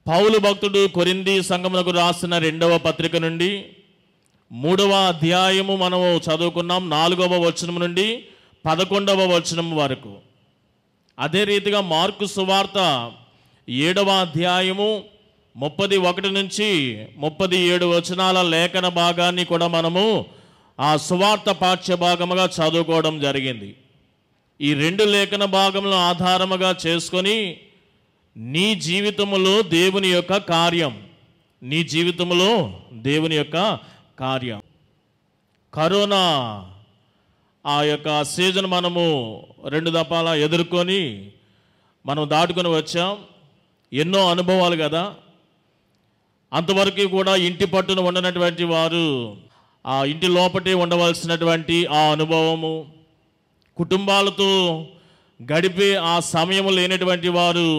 పౌలు భక్తుడు కొరింథీ సంఘమునకు రాసిన 2వ పత్రిక నుండి 3వ అధ్యాయము మనము చదువుకున్నాం. 4వ వచనం నుండి 11వ వచనం వరకు. అదే రీతిగా మార్కు సువార్త 7వ అధ్యాయము 31 నుంచి 37 వచనాల లేఖన భాగాన్ని కూడా మనము ఆ సువార్త పాఠ్య భాగముగా చదువుకోవడం జరిగింది. ఈ 2 లేఖన భాగములను ఆధారముగా చేసుకొని నీ జీవితంలో దేవుని యొక్క కార్యం, నీ జీవితంలో దేవుని యొక్క కార్యం. కరోనా ఆ యొక్క సీజన్ మనము 2 దఫాల ఎదుర్కొని మనం దాటుకొని వచ్చాం. ఎన్నో అనుభవాలు కదా. అంతవరకు కూడా ఇంటి పట్టున ఉండనటువంటి వారు ఆ ఇంటి లోపటే ఉండవలసినటువంటి ఆ అనుభవము, కుటుంబాలతో గడిపే ఆ సమయం లేనటువంటి వారు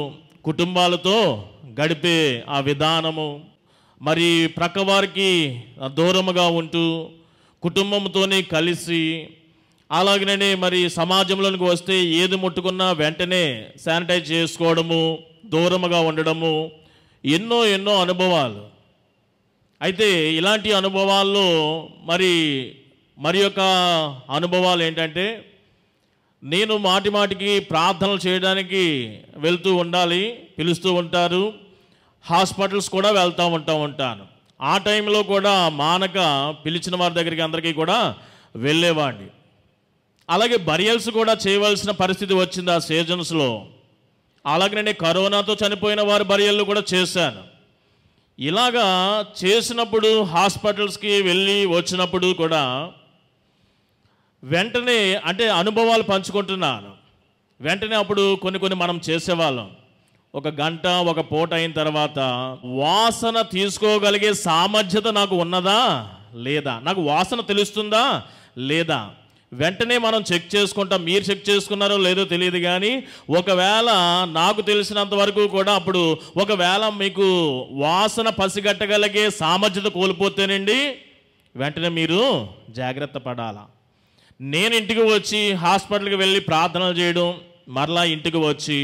కుటుంబాలతో గడిపే ఆ విధానము, మరి ప్రక్కవారికి దూరముగా ఉంటూ కుటుంబంతోనే కలిసి, అలాగనే మరి సమాజంలోనికి వస్తే ఏది ముట్టుకున్నా వెంటనే శానిటైజ్ చేసుకోవడము, దూరముగా ఉండడము, ఎన్నో ఎన్నో అనుభవాలు. అయితే ఇలాంటి అనుభవాల్లో మరి యొక్క అనుభవాలు ఏంటంటే, నేను మాటికి ప్రార్థనలు చేయడానికి వెళ్తూ ఉండాలి, పిలుస్తూ ఉంటారు. హాస్పిటల్స్ కూడా వెళ్తూ ఉంటాను. ఆ టైంలో కూడా మానక పిలిచిన వారి దగ్గరికి అందరికీ కూడా వెళ్ళేవాడిని. అలాగే బరియల్స్ కూడా చేయవలసిన పరిస్థితి వచ్చింది ఆ సీజన్స్లో. అలాగనే కరోనాతో చనిపోయిన వారి బరియళ్ళు కూడా చేశాను. ఇలాగా చేసినప్పుడు హాస్పిటల్స్కి వెళ్ళి వచ్చినప్పుడు కూడా వెంటనే అంటే అనుభవాలు పంచుకుంటున్నాను. వెంటనే అప్పుడు కొన్ని మనం చేసేవాళ్ళం. 1 గంట 1 పూట అయిన తర్వాత వాసన తీసుకోగలిగే సామర్థ్యత నాకు ఉన్నదా లేదా, నాకు వాసన తెలుస్తుందా లేదా, వెంటనే మనం చెక్ చేసుకుంటాం. మీరు చెక్ చేసుకున్నారో లేదో తెలియదు కానీ ఒకవేళ నాకు తెలిసినంత వరకు కూడా అప్పుడు ఒకవేళ మీకు వాసన పసిగట్టగలిగే సామర్థ్యత కోల్పోతేనండి వెంటనే మీరు జాగ్రత్త పడాలా. నేను ఇంటికి వచ్చి హాస్పిటల్కి వెళ్ళి ప్రార్థనలు చేయడం, మరలా ఇంటికి వచ్చి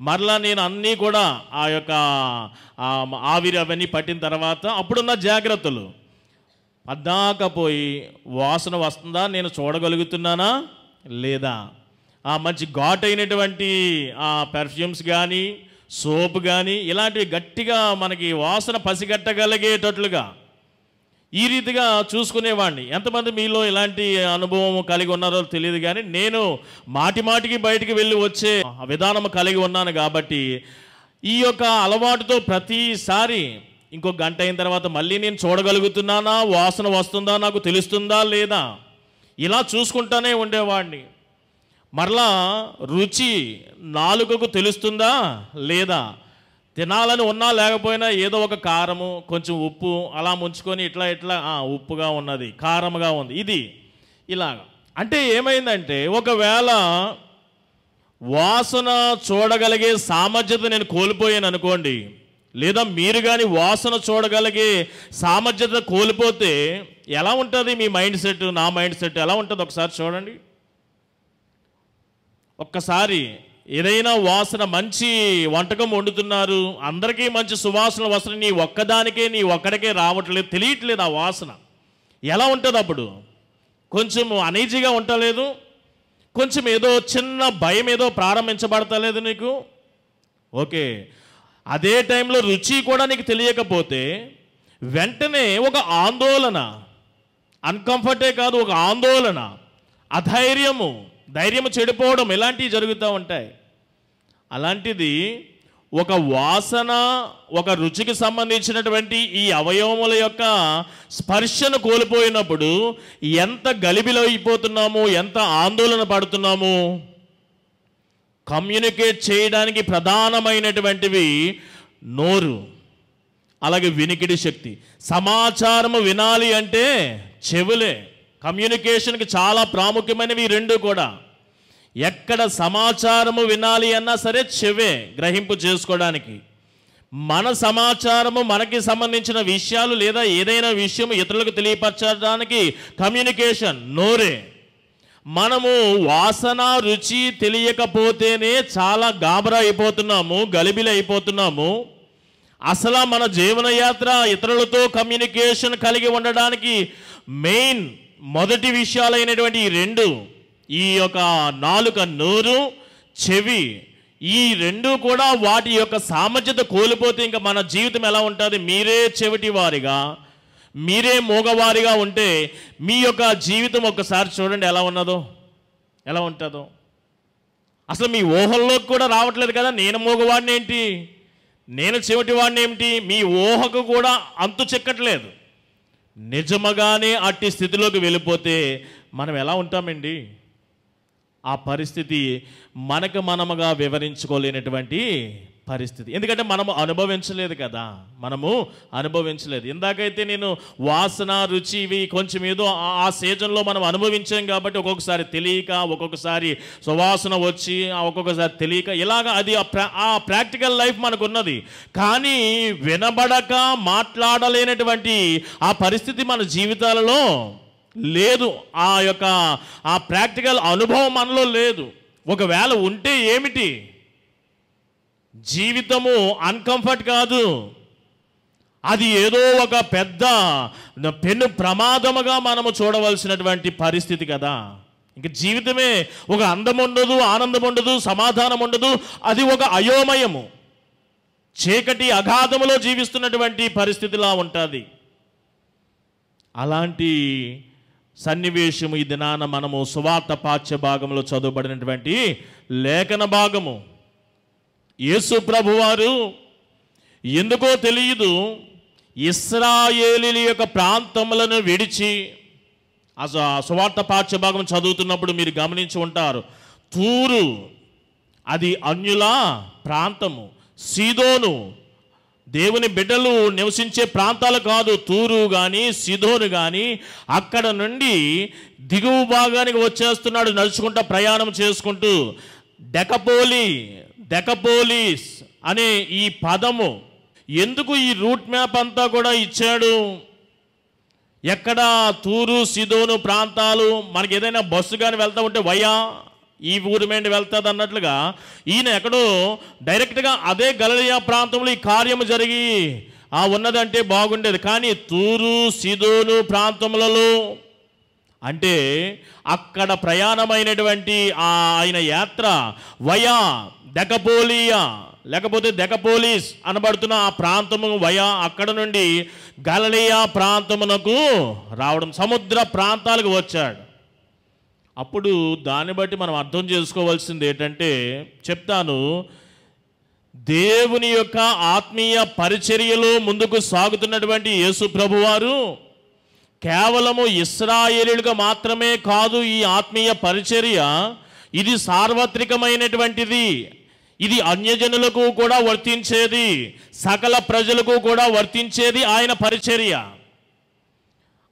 మరలా నేను అన్నీ కూడా ఆ యొక్క ఆవిరి అవన్నీ పట్టిన తర్వాత అప్పుడున్న జాగ్రత్తలు పద్దాకపోయి వాసన వస్తుందా, నేను చూడగలుగుతున్నానా లేదా, ఆ మంచి ఘాటైనటువంటి ఆ పెర్ఫ్యూమ్స్ కానీ సోప్ కానీ ఇలాంటివి గట్టిగా మనకి వాసన పసిగట్టగలిగేటట్లుగా ఈ రీతిగా చూసుకునేవాడిని. ఎంతమంది మీలో ఇలాంటి అనుభవం కలిగి ఉన్నారో తెలియదు కానీ నేను మాటికి బయటికి వెళ్ళి వచ్చే విధానం కలిగి ఉన్నాను. కాబట్టి ఈ యొక్క అలవాటుతో ప్రతిసారి 1 గంట అయిన తర్వాత మళ్ళీ నేను చూడగలుగుతున్నానా, వాసన వస్తుందా, నాకు తెలుస్తుందా లేదా, ఇలా చూసుకుంటానే ఉండేవాడిని. మరలా రుచి నాలుకకు తెలుస్తుందా లేదా, తినాలని ఉన్నా లేకపోయినా ఏదో ఒక కారము కొంచెం ఉప్పు అలా ముంచుకొని ఇట్లా ఉప్పుగా ఉన్నది, కారంగా ఉంది, ఇది ఇలాగ. అంటే ఏమైందంటే ఒకవేళ వాసన చూడగలిగే సామర్థ్యత నేను కోల్పోయాను అనుకోండి, లేదా మీరు కానీ వాసన చూడగలిగే సామర్థ్యత కోల్పోతే ఎలా ఉంటుంది మీ మైండ్ సెట్, నా మైండ్ సెట్ ఎలా ఉంటుంది ఒకసారి చూడండి. ఒక్కసారి ఏదైనా వాసన మంచి వంటకం వండుతున్నారు, అందరికీ మంచి సువాసన వస్తుంది, నీ ఒక్కడికే రావట్లేదు, తెలియట్లేదు ఆ వాసన ఎలా ఉంటుంది. అప్పుడు కొంచెం అనీజీగా ఉండలేదు, కొంచెం ఏదో చిన్న భయం ఏదో ప్రారంభించబడతలేదు నీకు. ఓకే, అదే టైంలో రుచి కూడా నీకు తెలియకపోతే వెంటనే ఒక ఆందోళన, అన్కంఫర్టే కాదు, ఒక ఆందోళన, అధైర్యము, ధైర్యము చెడిపోవడం ఇలాంటివి జరుగుతూ ఉంటాయి. అలాంటిది ఒక వాసన, ఒక రుచికి సంబంధించినటువంటి ఈ అవయవముల యొక్క స్పర్శను కోల్పోయినప్పుడు ఎంత గలిబిలో అయిపోతున్నాము, ఎంత ఆందోళన పడుతున్నాము. కమ్యూనికేట్ చేయడానికి ప్రధానమైనటువంటివి నోరు, అలాగే వినికిడి శక్తి. సమాచారము వినాలి అంటే చెవులే. కమ్యూనికేషన్కి చాలా ప్రాముఖ్యమైనవి ఈ 2 కూడా. ఎక్కడ సమాచారము వినాలి అన్నా సరే చెవే గ్రహింపు చేసుకోవడానికి. మన సమాచారము, మనకి సంబంధించిన విషయాలు లేదా ఏదైనా విషయం ఇతరులకు తెలియపరచడానికి కమ్యూనికేషన్ నోరే. మనము వాసన రుచి తెలియకపోతేనే చాలా గాబరా అయిపోతున్నాము, గలిబిలి అయిపోతున్నాము. అసలు మన జీవనయాత్ర ఇతరులతో కమ్యూనికేషన్ కలిగి ఉండడానికి మెయిన్ మొదటి విషయాలైనటువంటి ఈ రెండు, ఈ యొక్క నాలుక, నోరు, చెవి, ఈ రెండు కూడా వాటి యొక్క సామర్థ్యత కోల్పోతే ఇంకా మన జీవితం ఎలా ఉంటుంది? మీరే చెవిటి వారిగా, మీరే మూగవారిగా ఉంటే మీ యొక్క జీవితం ఒక్కసారి చూడండి ఎలా ఉన్నదో, ఎలా ఉంటుందో. అసలు మీ ఊహల్లోకి కూడా రావట్లేదు కదా, నేను మూగవాడిని ఏంటి, నేను చెవిటి వాడిని ఏమిటి, మీ ఊహకు కూడా అంతు చిక్కట్లేదు. నిజముగానే అట్టి స్థితిలోకి వెళ్ళిపోతే మనం ఎలా ఉంటామండి? ఆ పరిస్థితి మనకు మనముగా వివరించుకోలేనటువంటి పరిస్థితి. ఎందుకంటే మనము అనుభవించలేదు కదా, మనము అనుభవించలేదు. ఇందాకైతే నేను వాసన, రుచి ఇవి కొంచెం ఏదో ఆ సీజన్లో మనం అనుభవించాం కాబట్టి ఒక్కొక్కసారి తెలియక, ఒక్కొక్కసారి సువాసన వచ్చి, ఒక్కొక్కసారి తెలియక, ఇలాగా అది ఆ ప్రాక్టికల్ లైఫ్ మనకు ఉన్నది. కానీ వినబడక మాట్లాడలేనటువంటి ఆ పరిస్థితి మన జీవితాలలో లేదు. ఆ ప్రాక్టికల్ అనుభవం మనలో లేదు. ఒకవేళ ఉంటే ఏమిటి? జీవితము అన్కంఫర్ట్ కాదు, అది ఏదో ఒక పెద్ద పెను ప్రమాదముగా మనము చూడవలసినటువంటి పరిస్థితి కదా. ఇంక జీవితమే ఒక అందం ఉండదు, ఆనందం ఉండదు, సమాధానం ఉండదు. అది ఒక అయోమయము, చీకటి అగాధములో జీవిస్తున్నటువంటి పరిస్థితిలా ఉంటుంది. అలాంటి సన్నివేశము ఈ దినాన మనము సువార్త పాఠ్య భాగంలో చదువుబడినటువంటి లేఖన భాగము. యేసు ప్రభువారు ఎందుకో తెలియదు ఇశ్రాయేలీయుల యొక్క ప్రాంతములను విడిచి, సువార్త పాఠ్య భాగం చదువుతున్నప్పుడు మీరు గమనించి ఉంటారు, తూరు అది అన్యుల ప్రాంతము, సీదోను దేవుని బిడ్డలు నివసించే ప్రాంతాలు కాదు. తూరు కానీ సీదోను కానీ అక్కడ నుండి దిగువ భాగానికి వచ్చేస్తున్నాడు నడుచుకుంటూ, ప్రయాణం చేసుకుంటూ. డెకపోలిస్ అనే ఈ పదము ఎందుకు ఈ రూట్ మ్యాప్ అంతా కూడా ఇచ్చాడు? ఎక్కడ తూరు సీదోను ప్రాంతాలు మనకి ఏదైనా బస్సు కానీ వెళ్తూ ఉంటే వయా ఈ ఊరి మీద వెళ్తుంది అన్నట్లుగా ఈయన ఎక్కడో డైరెక్ట్గా అదే గలిలయ ప్రాంతంలో ఈ కార్యము జరిగి ఉన్నదంటే బాగుండేది. కానీ తూరు సీదోను ప్రాంతములలో అంటే అక్కడ ప్రయాణమైనటువంటి ఆయన యాత్ర వయా డెకపోలియా లేకపోతే డెకపోలిస్ అనబడుతున్న ఆ ప్రాంతము వయా అక్కడ నుండి గలిలయ ప్రాంతమునకు రావడం, సముద్ర ప్రాంతాలకు వచ్చాడు. అప్పుడు దాన్ని బట్టి మనం అర్థం చేసుకోవాల్సింది ఏంటంటే చెప్తాను, దేవుని యొక్క ఆత్మీయ పరిచర్యలో ముందుకు సాగుతున్నటువంటి యేసు ప్రభువారు కేవలము ఇశ్రాయేలీయులుగా మాత్రమే కాదు. ఈ ఆత్మీయ పరిచర్య ఇది సార్వత్రికమైనటువంటిది, ఇది అన్యజనులకు కూడా వర్తించేది, సకల ప్రజలకు కూడా వర్తించేది ఆయన పరిచర్య.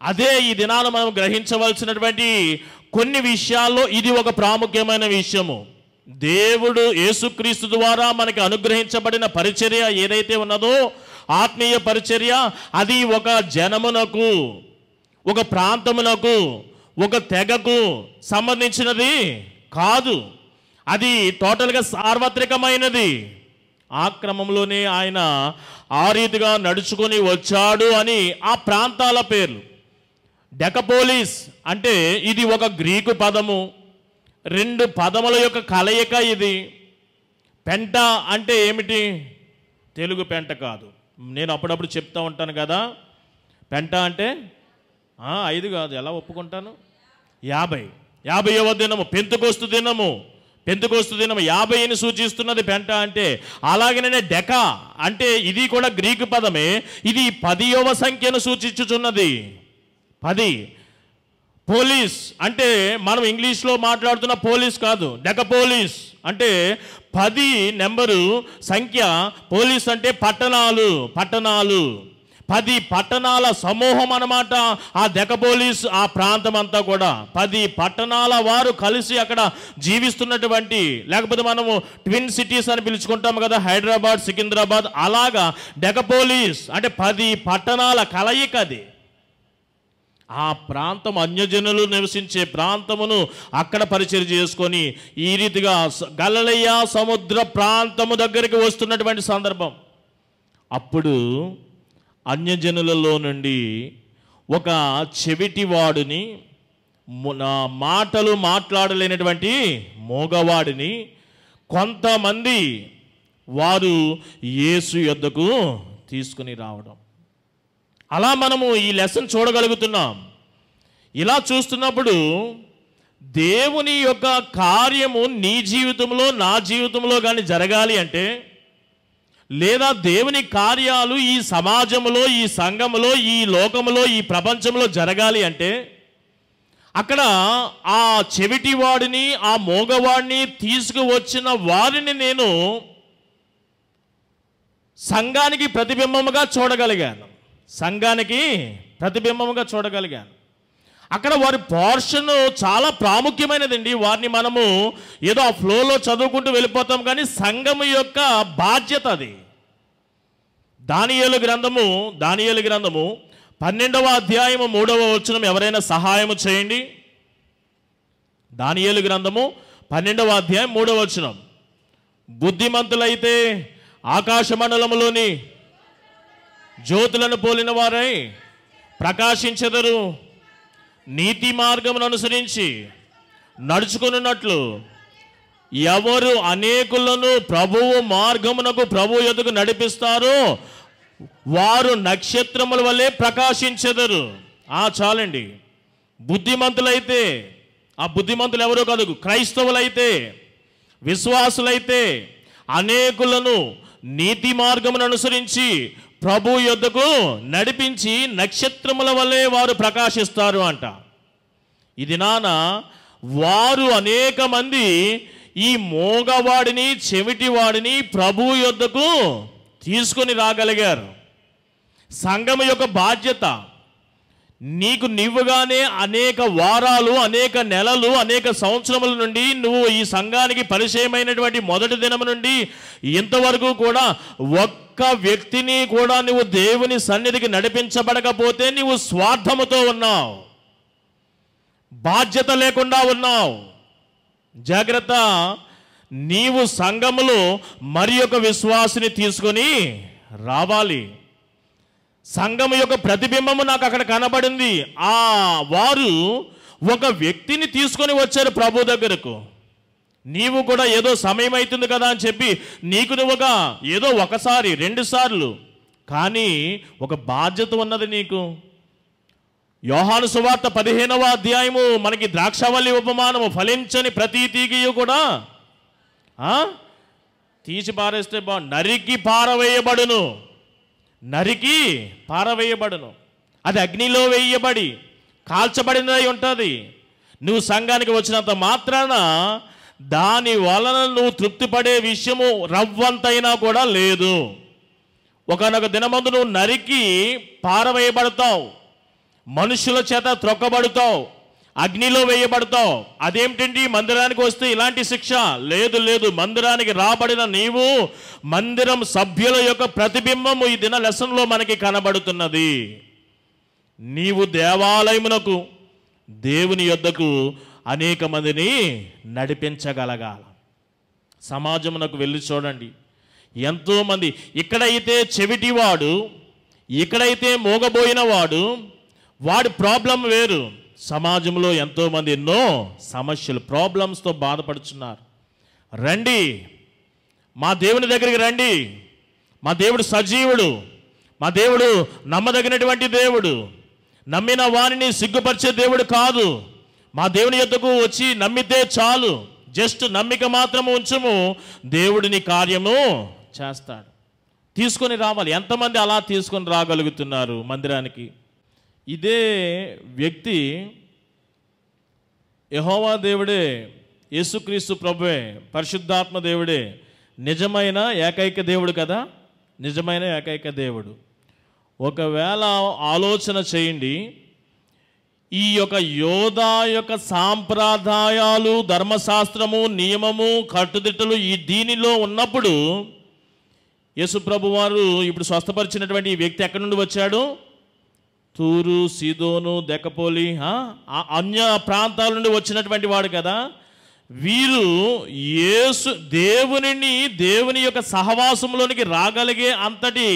అదే ఈ దినాన మనం గ్రహించవలసినటువంటి కొన్ని విషయాల్లో ఇది ఒక ప్రాముఖ్యమైన విషయము. దేవుడు యేసుక్రీస్తు ద్వారా మనకి అనుగ్రహించబడిన పరిచర్య ఏదైతే ఉన్నదో ఆత్మీయ పరిచర్య, అది ఒక జనమునకు, ఒక ప్రాంతమునకు, ఒక తెగకు సంబంధించినది కాదు. అది టోటల్గా సార్వత్రికమైనది. ఆ క్రమంలోనే ఆయన ఆ రీతిగా నడుచుకొని వచ్చాడు అని ఆ ప్రాంతాల పేర్లు. డెకపోలిస్ అంటే ఇది ఒక గ్రీకు పదము, రెండు పదముల యొక్క కలయిక ఇది. పెంట అంటే ఏమిటి? తెలుగు పెంట కాదు. నేను అప్పుడప్పుడు చెప్తా ఉంటాను కదా, పెంట అంటే 5 కాదు, ఎలా ఒప్పుకుంటాను? 50వ దినము పెంతెకోస్తు దినము. పెంతెకోస్తు దినము 50ని సూచిస్తున్నది పెంట అంటే. అలాగనే డెక అంటే ఇది కూడా గ్రీకు పదమే, ఇది 10వ సంఖ్యను సూచించుచున్నది. 10. పోలీస్ అంటే మనం ఇంగ్లీష్లో మాట్లాడుతున్న పోలీస్ కాదు, డెకపోలిస్ అంటే 10 నెంబరు సంఖ్య. పోలీస్ అంటే పట్టణాలు, 10 పట్టణాల సమూహం అన్నమాట. ఆ డెకపోలిస్ ఆ ప్రాంతం అంతా కూడా 10 పట్టణాల వారు కలిసి అక్కడ జీవిస్తున్నటువంటి, లేకపోతే మనము ట్విన్ సిటీస్ అని పిలుచుకుంటాము కదా, హైదరాబాద్, సికింద్రాబాద్. అలాగా డెకపోలిస్ అంటే 10 పట్టణాల కలయిక అది. ఆ ప్రాంతం అన్యజనులు నివసించే ప్రాంతమును అక్కడ పరిచర్య చేసుకొని ఈ రీతిగా గలిలయ సముద్ర ప్రాంతము దగ్గరికి వస్తున్నటువంటి సందర్భం. అప్పుడు అన్యజనులలో నుండి ఒక చెవిటివాడిని, మాటలు మాట్లాడలేనటువంటి మోగవాడిని కొంతమంది వారు యేసు యొద్దకు తీసుకుని రావడం. అలా మనము ఈ లెసన్ చూడగలుగుతున్నాం. ఇలా చూస్తున్నప్పుడు దేవుని యొక్క కార్యము నీ జీవితంలో, నా జీవితంలో కానీ జరగాలి అంటే, లేదా దేవుని కార్యాలు ఈ సమాజంలో, ఈ సంఘములో, ఈ లోకములో, ఈ ప్రపంచంలో జరగాలి అంటే, అక్కడ ఆ చెవిటివాడిని, ఆ మోగవాడిని తీసుకువచ్చిన వారిని నేను సంఘానికి ప్రతిబింబముగా చూడగలిగాను. సంఘానికి ప్రతిబింబముగా చూడగలిగాను. అక్కడ వారి పోర్షన్ చాలా ప్రాముఖ్యమైనదండి. వారిని మనము ఏదో ఆ ఫ్లోలో చదువుకుంటూ వెళ్ళిపోతాం, కానీ సంఘము యొక్క బాధ్యత అది. దానియేలు గ్రంథము 12వ అధ్యాయము 3వ వచనం ఎవరైనా సహాయము చేయండి. దానియేలు గ్రంథము 12వ అధ్యాయం 3వ వచనం. బుద్ధిమంతులైతే ఆకాశ మండలములోని జ్యోతులను పోలిన వారై ప్రకాశించెదరు, నీతి మార్గమును అనుసరించి నడుచుకున్నట్లు ఎవరు అనేకులను ప్రభువు మార్గమునకు, ప్రభు యొద్దకు నడిపిస్తారో వారు నక్షత్రముల వలె ప్రకాశించెదరు. చాలండి. బుద్ధిమంతులైతే, ఆ బుద్ధిమంతులు ఎవరో కాదు, క్రైస్తవులైతే, విశ్వాసులైతే అనేకులను నీతి మార్గమును అనుసరించి ప్రభు యొద్దకు నడిపించి నక్షత్రముల వలె వారు ప్రకాశిస్తారు అంట. ఇది వారు అనేక మంది ఈ మోగవాడిని, చెవిటివాడిని ప్రభు యొద్దకు తీసుకొని రాగలిగారు. సంఘం యొక్క బాధ్యత. నీకు నీవుగానే అనేక వారాలు, అనేక నెలలు, అనేక సంవత్సరముల నుండి నువ్వు ఈ సంఘానికి పరిచయమైనటువంటి మొదటి దినం నుండి ఇంతవరకు కూడా ఒక్క వ్యక్తిని కూడా నువ్వు దేవుని సన్నిధికి నడిపించబడకపోతే నీవు స్వార్థముతో ఉన్నావు, బాధ్యత లేకుండా ఉన్నావు. జాగ్రత్త. నీవు సంఘములో మరి ఒక విశ్వాసిని తీసుకొని రావాలి. సంఘము యొక్క ప్రతిబింబము నాకు అక్కడ కనబడింది. వారు ఒక వ్యక్తిని తీసుకొని వచ్చారు ప్రభు దగ్గరకు. నీవు కూడా ఏదో సమయం అవుతుంది కదా అని చెప్పి నీకు నువ్వుగా ఏదో ఒకసారి 2 సార్లు, కానీ ఒక బాధ్యత ఉన్నది నీకు. యోహాను సువార్త 15వ అధ్యాయము మనకి ద్రాక్షవల్లి ఉపమానము, ఫలించని ప్రతి తీగయు కూడా తీసి పారేస్తే నరికి పారవేయబడును, నరికి పారవేయబడును. అది అగ్నిలో వేయబడి కాల్చబడినదై ఉంటుంది. నువ్వు సంఘానికి వచ్చినంత మాత్రాన దాని వలన నువ్వు తృప్తి పడే విషయము రవ్వంతైనా కూడా లేదు. ఒకనొక దినమందు నువ్వు నరికి పారవేయబడతావు, మనుషుల చేత త్రొక్కబడతావు, అగ్నిలో వేయబడతావు. అదేమిటండి, మందిరానికి వస్తే ఇలాంటి శిక్ష? లేదు లేదు. మందిరానికి రాబడిన నీవు మందిరం సభ్యుల యొక్క ప్రతిబింబము ఈ దిన లెసన్లో మనకి కనబడుతున్నది. నీవు దేవాలయమునకు, దేవుని యొద్దకు అనేక మందిని నడిపించగలగాల. సమాజమునకు వెళ్ళి చూడండి, ఎంతోమంది. ఇక్కడైతే చెవిటివాడు, ఇక్కడైతే మోగబోయిన వాడు, వాడి ప్రాబ్లం వేరు. సమాజంలో ఎంతోమంది ఎన్నో సమస్యలు, ప్రాబ్లమ్స్తో బాధపడుతున్నారు. రండి, మా దేవుని దగ్గరికి రండి. మా దేవుడు సజీవుడు, మా దేవుడు నమ్మదగినటువంటి దేవుడు. నమ్మిన వారిని సిగ్గుపరిచే దేవుడు కాదు. మా దేవుని యొద్దకు వచ్చి నమ్మితే చాలు, జస్ట్ నమ్మిక మాత్రము ఉంచుము, దేవుడిని కార్యము చేస్తాడు. తీసుకొని రావాలి. ఎంతమంది అలా తీసుకొని రాగలుగుతున్నారు మందిరానికి? ఇదే వ్యక్తి యెహోవా దేవుడే, యేసుక్రీస్తు ప్రభువే, పరిశుద్ధాత్మ దేవుడే నిజమైన ఏకైక దేవుడు కదా, నిజమైన ఏకైక దేవుడు. ఒకవేళ ఆలోచన చేయండి, ఈ యొక్క యోధా యొక్క సాంప్రదాయాలు, ధర్మశాస్త్రము, నియమము, కట్టుదిట్టలు ఈ దీనిలో ఉన్నప్పుడు యేసు ప్రభు వారు ఇప్పుడు స్వస్థపరిచినటువంటి ఈ వ్యక్తి ఎక్కడి నుండి వచ్చాడు? తూరు, సీదోను, దెకపోలి, అన్య ప్రాంతాల నుండి వచ్చినటువంటి వాడు కదా. వీరు దేవుని యొక్క సహవాసంలోనికి రాగలిగే అంతటి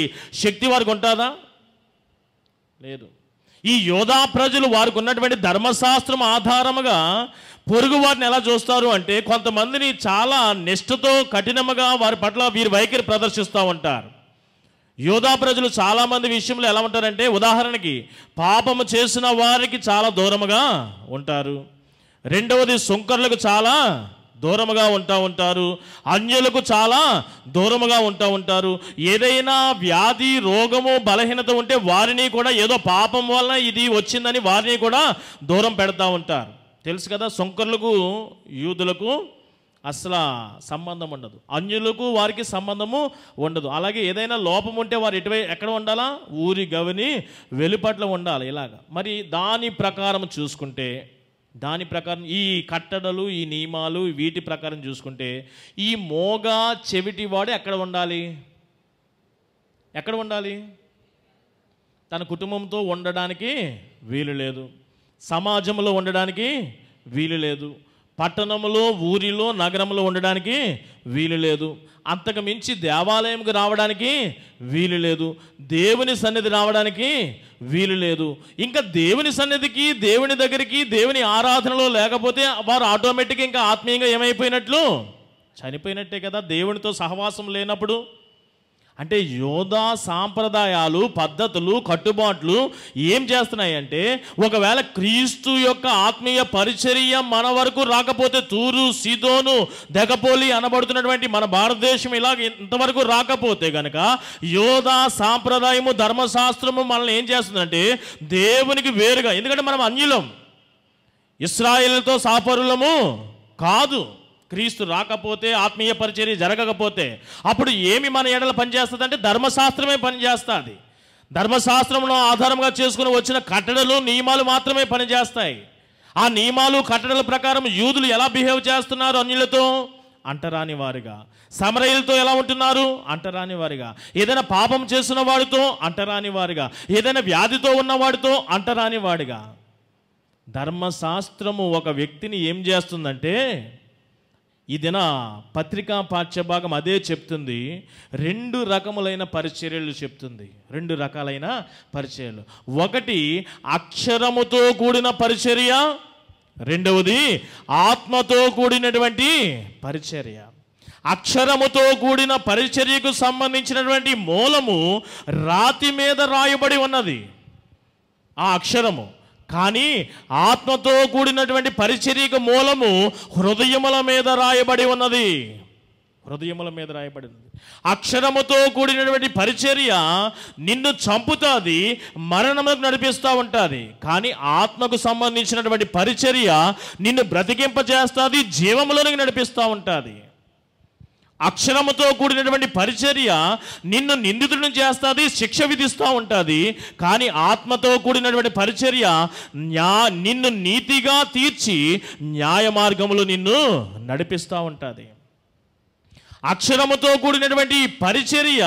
శక్తి వారికి ఉంటుందా? లేదు. ఈ యోధా ప్రజలు వారికి ఉన్నటువంటి ధర్మశాస్త్రం ఆధారముగా పొరుగు వారిని ఎలా చూస్తారు అంటే, కొంతమందిని చాలా నిష్ఠతో కఠినముగా వారి పట్ల వీరి వైఖరి ప్రదర్శిస్తూ ఉంటారు. యోధా ప్రజలు చాలామంది విషయంలో ఎలా ఉంటారంటే, ఉదాహరణకి పాపము చేసిన వారికి చాలా దూరముగా ఉంటారు. రెండవది సుంకర్లకు చాలా దూరముగా ఉంటారు. అన్యులకు చాలా దూరముగా ఉంటారు. ఏదైనా వ్యాధి, రోగము, బలహీనత ఉంటే వారిని కూడా ఏదో పాపం వలన ఇది వచ్చిందని వారిని కూడా దూరం పెడతా ఉంటారు. తెలుసు కదా, సుంకర్లకు యూదులకు అసలు సంబంధం ఉండదు, అన్యులకు వారికి సంబంధము ఉండదు. అలాగే ఏదైనా లోపం ఉంటే వారు ఎక్కడ ఉండాలా? ఊరి గవిని వెలుపట్ల ఉండాలి. ఇలాగ మరి దాని ప్రకారం చూసుకుంటే, దాని ప్రకారం ఈ కట్టడలు, ఈ నియమాలు, వీటి ప్రకారం చూసుకుంటే ఈ మోగ చెవిటివాడు ఎక్కడ ఉండాలి? ఎక్కడ ఉండాలి? తన కుటుంబంతో ఉండడానికి వీలు లేదు, సమాజంలో ఉండడానికి వీలు లేదు, పట్టణంలో, ఊరిలో, నగరంలో ఉండడానికి వీలు లేదు, అంతకు మించి దేవాలయంకి రావడానికి వీలు లేదు, దేవుని సన్నిధి రావడానికి వీలు లేదు. ఇంకా దేవుని సన్నిధికి, దేవుని దగ్గరికి, దేవుని ఆరాధనలో లేకపోతే వారు ఆటోమేటిక్గా ఇంకా ఆత్మీయంగా ఏమైపోయినట్లు? చనిపోయినట్టే కదా, దేవునితో సహవాసం లేనప్పుడు. అంటే యోధా సాంప్రదాయాలు, పద్ధతులు, కట్టుబాట్లు ఏం చేస్తున్నాయంటే, ఒకవేళ క్రీస్తు యొక్క ఆత్మీయ పరిచర్య మన వరకు రాకపోతే, తూరు, సీదోను, దెగపోలి అనబడుతున్నటువంటి మన భారతదేశం ఇలాగ ఇంతవరకు రాకపోతే గనక, యోధా సాంప్రదాయము, ధర్మశాస్త్రము మనల్ని ఏం చేస్తుందంటే దేవునికి వేరుగా, ఎందుకంటే మనం అన్యులం, ఇశ్రాయేలుతో సాపరులము కాదు. క్రీస్తు రాకపోతే, ఆత్మీయ పరిచర్య జరగకపోతే అప్పుడు ఏమి మన ఎడల పనిచేస్తుంది అంటే ధర్మశాస్త్రమే పనిచేస్తుంది. ధర్మశాస్త్రంలో ఆధారంగా చేసుకుని వచ్చిన కట్టడలు, నియమాలు మాత్రమే పనిచేస్తాయి. ఆ నియమాలు, కట్టడల ప్రకారం యూదులు ఎలా బిహేవ్ చేస్తున్నారు అన్యులతో? అంటరాని వారిగా. సమరయులతో ఎలా ఉంటున్నారు? అంటరాని వారిగా. ఏదైనా పాపం చేసిన వాడితో అంటరాని వారిగా, ఏదైనా వ్యాధితో ఉన్నవాడితో అంటరాని వాడిగా. ధర్మశాస్త్రము ఒక వ్యక్తిని ఏం చేస్తుందంటే, ఈ దిన పత్రికా పాఠ్యభాగం అదే చెప్తుంది. 2 రకములైన పరిచర్యలు చెప్తుంది. 2 రకాలైన పరిచర్యలు. ఒకటి అక్షరముతో కూడిన పరిచర్య, రెండవది ఆత్మతో కూడినటువంటి పరిచర్య. అక్షరముతో కూడిన పరిచర్యకు సంబంధించినటువంటి మూలము రాతి మీద రాయబడి ఉన్నది, ఆ అక్షరము. కానీ ఆత్మతో కూడినటువంటి పరిచర్యకు మూలము హృదయముల మీద రాయబడి ఉన్నది, హృదయముల మీద రాయబడి ఉన్నది. అక్షరముతో కూడినటువంటి పరిచర్య నిన్ను చంపుతుంది, మరణములకు నడిపిస్తూ ఉంటుంది. కానీ ఆత్మకు సంబంధించినటువంటి పరిచర్య నిన్ను బ్రతికింపజేస్తుంది, జీవములోనికి నడిపిస్తూ ఉంటుంది. అక్షరముతో కూడినటువంటి పరిచర్య నిన్ను నిందితుడిని చేస్తుంది, శిక్ష విధిస్తూ ఉంటుంది. కానీ ఆత్మతో కూడినటువంటి పరిచర్య నిన్ను నీతిగా తీర్చి న్యాయ మార్గములో నిన్ను నడిపిస్తూ ఉంటుంది. అక్షరముతో కూడినటువంటి పరిచర్య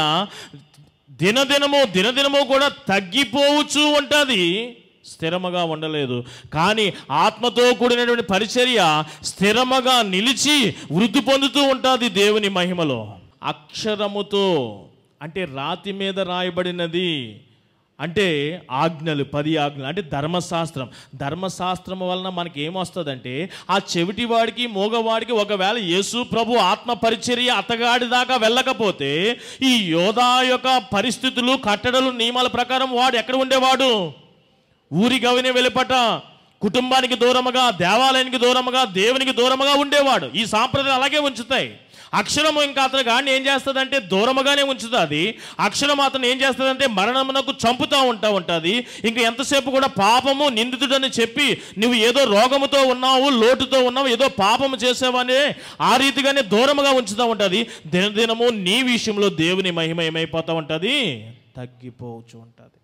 దినదినము కూడా తగ్గిపోవచ్చు ఉంటుంది, స్థిరముగా ఉండలేదు. కానీ ఆత్మతో కూడినటువంటి పరిచర్య స్థిరముగా నిలిచి వృద్ధి పొందుతూ ఉంటుంది దేవుని మహిమలో. అక్షరముతో అంటే రాతి మీద రాయబడినది అంటే ఆజ్ఞలు, 10 ఆజ్ఞలు అంటే ధర్మశాస్త్రం. ధర్మశాస్త్రం వలన మనకి ఏమొస్తుందంటే, ఆ చెవిటివాడికి, మోగవాడికి ఒకవేళ యేసు ప్రభు ఆత్మ పరిచర్య అతగాడి దాకా వెళ్ళకపోతే, ఈ యోధా యొక్క పరిస్థితులు, కట్టడలు, నియమాల ప్రకారం వాడు ఎక్కడ ఉండేవాడు? ఊరి గవిని వెలుపట, కుటుంబానికి దూరముగా, దేవాలయానికి దూరముగా, దేవునికి దూరముగా ఉండేవాడు. ఈ సాంప్రదాయం అలాగే ఉంచుతాయి. అక్షరము ఇంకా అతను గాడిని ఏం చేస్తుందంటే దూరముగానే ఉంచుతుంది. అక్షరం అతను ఏం చేస్తుందంటే మరణమునకు చంపుతూ ఉంటుంది. ఇంకా ఎంతసేపు కూడా పాపము, నిందితుడని చెప్పి నువ్వు ఏదో రోగముతో ఉన్నావు, లోటుతో ఉన్నావు, ఏదో పాపము చేసావనే ఆ రీతిగానే దూరముగా ఉంచుతూ ఉంటుంది. దినదినము నీ విషయంలో దేవుని మహిమ ఏమైపోతూ ఉంటుంది? తగ్గిపోవచ్చు ఉంటుంది.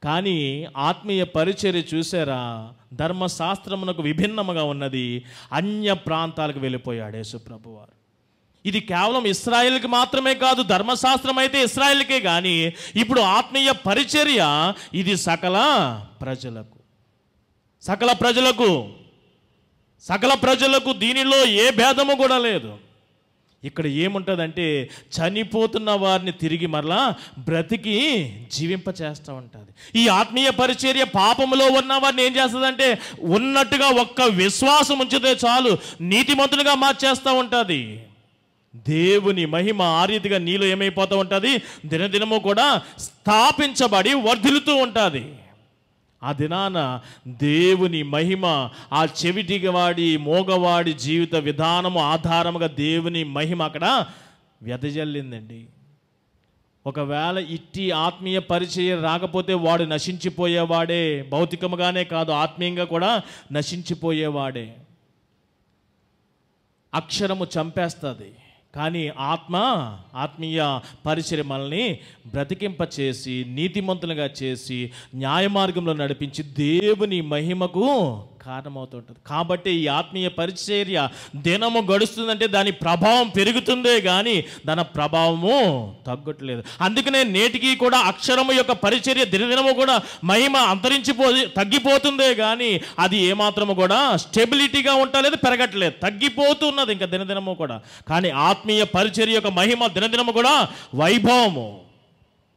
కానీ ఆత్మీయ పరిచర్య చూసారా, ధర్మశాస్త్రమునకు విభిన్నముగా ఉన్నది. అన్య ప్రాంతాలకు వెళ్ళిపోయాడు యేసు ప్రభువారు. ఇది కేవలం ఇశ్రాయేలుకి మాత్రమే కాదు, ధర్మశాస్త్రం అయితే ఇశ్రాయేలుకే, కానీ ఇప్పుడు ఆత్మీయ పరిచర్య ఇది సకల ప్రజలకు. సకల ప్రజలకు దీనిలో ఏ భేదము కూడా లేదు. ఇక్కడ ఏముంటుందంటే చనిపోతున్న వారిని తిరిగి మరలా బ్రతికి జీవింప చేస్తూ ఉంటుంది. ఈ ఆత్మీయ పరిచర్య పాపములో ఉన్న వారిని ఏం చేస్తుందంటే ఉన్నట్టుగా ఒక్క విశ్వాసం ఉంచితే చాలు నీతిమంతునిగా మార్చేస్తూ ఉంటుంది. దేవుని మహిమ ఆ రీతిగా నీలో ఏమైపోతూ ఉంటుంది, దినదినము కూడా స్థాపించబడి వర్ధిల్లుతూ ఉంటుంది. ఆ దినాన దేవుని మహిమ ఆ చెవిటివాడి మోగవాడి జీవిత విధానము ఆధారముగా దేవుని మహిమ అక్కడ వెదజల్లిందండి. ఒకవేళ ఇట్టి ఆత్మీయ పరిచయం రాకపోతే వాడు నశించిపోయేవాడే, భౌతికముగానే కాదు ఆత్మీయంగా కూడా నశించిపోయేవాడే. అక్షరము చంపేస్తుంది, కానీ ఆత్మీయ పరిచర్య మనల్ని బ్రతికింపచేసి నీతిమంతులుగా చేసి న్యాయ మార్గంలో నడిపించి దేవుని మహిమకు కారణమవుతుంటుంది. కాబట్టి ఈ ఆత్మీయ పరిచర్య దినము గడుస్తుందంటే దాని ప్రభావం పెరుగుతుందే కానీ దాని ప్రభావము తగ్గట్లేదు. అందుకనే నేటికి కూడా అక్షరము యొక్క పరిచర్య దినదినము కూడా మహిమ తగ్గిపోతుందే కానీ అది ఏమాత్రము కూడా స్టెబిలిటీగా ఉండలేదు, పెరగట్లేదు, తగ్గిపోతున్నది ఇంకా దినదినము కూడా. కానీ ఆత్మీయ పరిచర్య యొక్క మహిమ దినదినము కూడా వైభవము.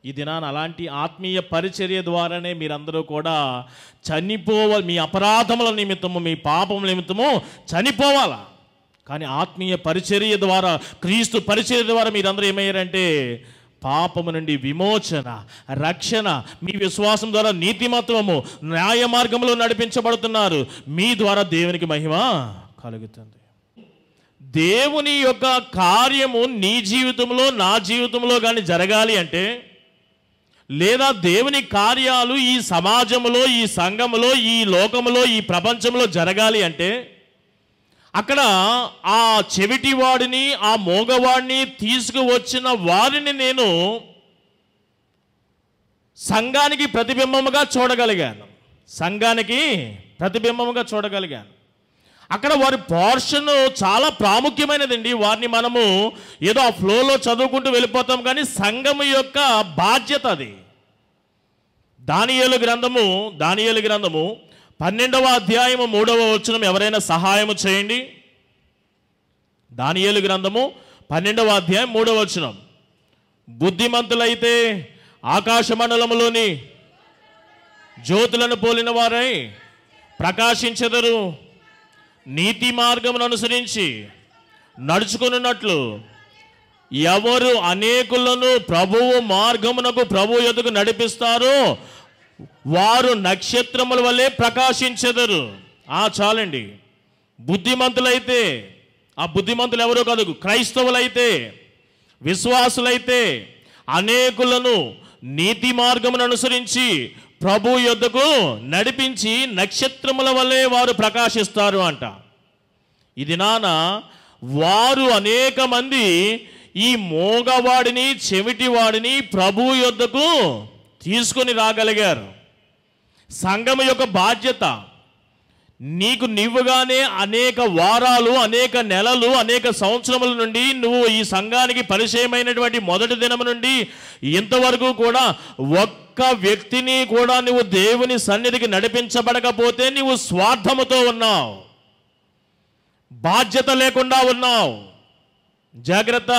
ఈ దినాన అలాంటి ఆత్మీయ పరిచర్య ద్వారానే మీరందరూ కూడా చనిపోవాలి. మీ అపరాధముల నిమిత్తము, మీ పాపముల నిమిత్తము చనిపోవాలా. కానీ ఆత్మీయ పరిచర్య ద్వారా, క్రీస్తు పరిచర్య ద్వారా మీరందరూ ఏమయ్యారంటే పాపము నుండి విమోచన, రక్షణ, మీ విశ్వాసం ద్వారా నీతిమత్వము, న్యాయ మార్గంలో నడిపించబడుతున్నారు. మీ ద్వారా దేవునికి మహిమ కలుగుతుంది. దేవుని యొక్క కార్యము నీ జీవితంలో, నా జీవితంలో కానీ జరగాలి అంటే, లేదా దేవుని కార్యాలు ఈ సమాజంలో, ఈ సంఘములో, ఈ లోకములో, ఈ ప్రపంచంలో జరగాలి అంటే అక్కడ ఆ చెవిటివాడిని, ఆ మోగవాడిని తీసుకువచ్చిన వారిని నేను సంఘానికి ప్రతిబింబముగా చూడగలిగాను. సంఘానికి ప్రతిబింబముగా చూడగలిగాను. అక్కడ వారి పోర్షన్ చాలా ప్రాముఖ్యమైనదండి. వారిని మనము ఏదో ఆ ఫ్లోలో చదువుకుంటూ వెళ్ళిపోతాం, కానీ సంఘము యొక్క బాధ్యత అది. దానియేలు గ్రంథము 12వ అధ్యాయము 3వ వచనం ఎవరైనా సహాయము చేయండి. దానియేలు గ్రంథము 12వ అధ్యాయం 3వ వచనం. బుద్ధిమంతులైతే ఆకాశ మండలములోని జ్యోతులను పోలిన వారై ప్రకాశించెదరు, నీతి మార్గమును అనుసరించి నడుచుకున్నట్లు ఎవరు అనేకులను ప్రభువు మార్గమునకు, ప్రభు యొద్దకు నడిపిస్తారో వారు నక్షత్రముల వలె ప్రకాశించెదరు. చాలండి. బుద్ధిమంతులైతే, ఆ బుద్ధిమంతులు ఎవరో కాదు, క్రైస్తవులైతే, విశ్వాసులైతే అనేకులను నీతి మార్గమును అనుసరించి ప్రభు యొద్దకు నడిపించి నక్షత్రముల వలె వారు ప్రకాశిస్తారు అంట. ఇది నాన్న వారు అనేక మంది ఈ మోగవాడిని, చెవిటివాడిని ప్రభు యొద్దకు తీసుకొని రాగలిగారు. సంఘం యొక్క బాధ్యత, నీకు నీవుగానే అనేక వారాలు, అనేక నెలలు, అనేక సంవత్సరముల నుండి నువ్వు ఈ సంఘానికి పరిచయమైనటువంటి మొదటి దినం నుండి ఇంతవరకు కూడా ఒక్క వ్యక్తిని కూడా నువ్వు దేవుని సన్నిధికి నడిపించబడకపోతే నువ్వు స్వార్థముతో ఉన్నావు, బాధ్యత లేకుండా ఉన్నావు. జాగ్రత్త.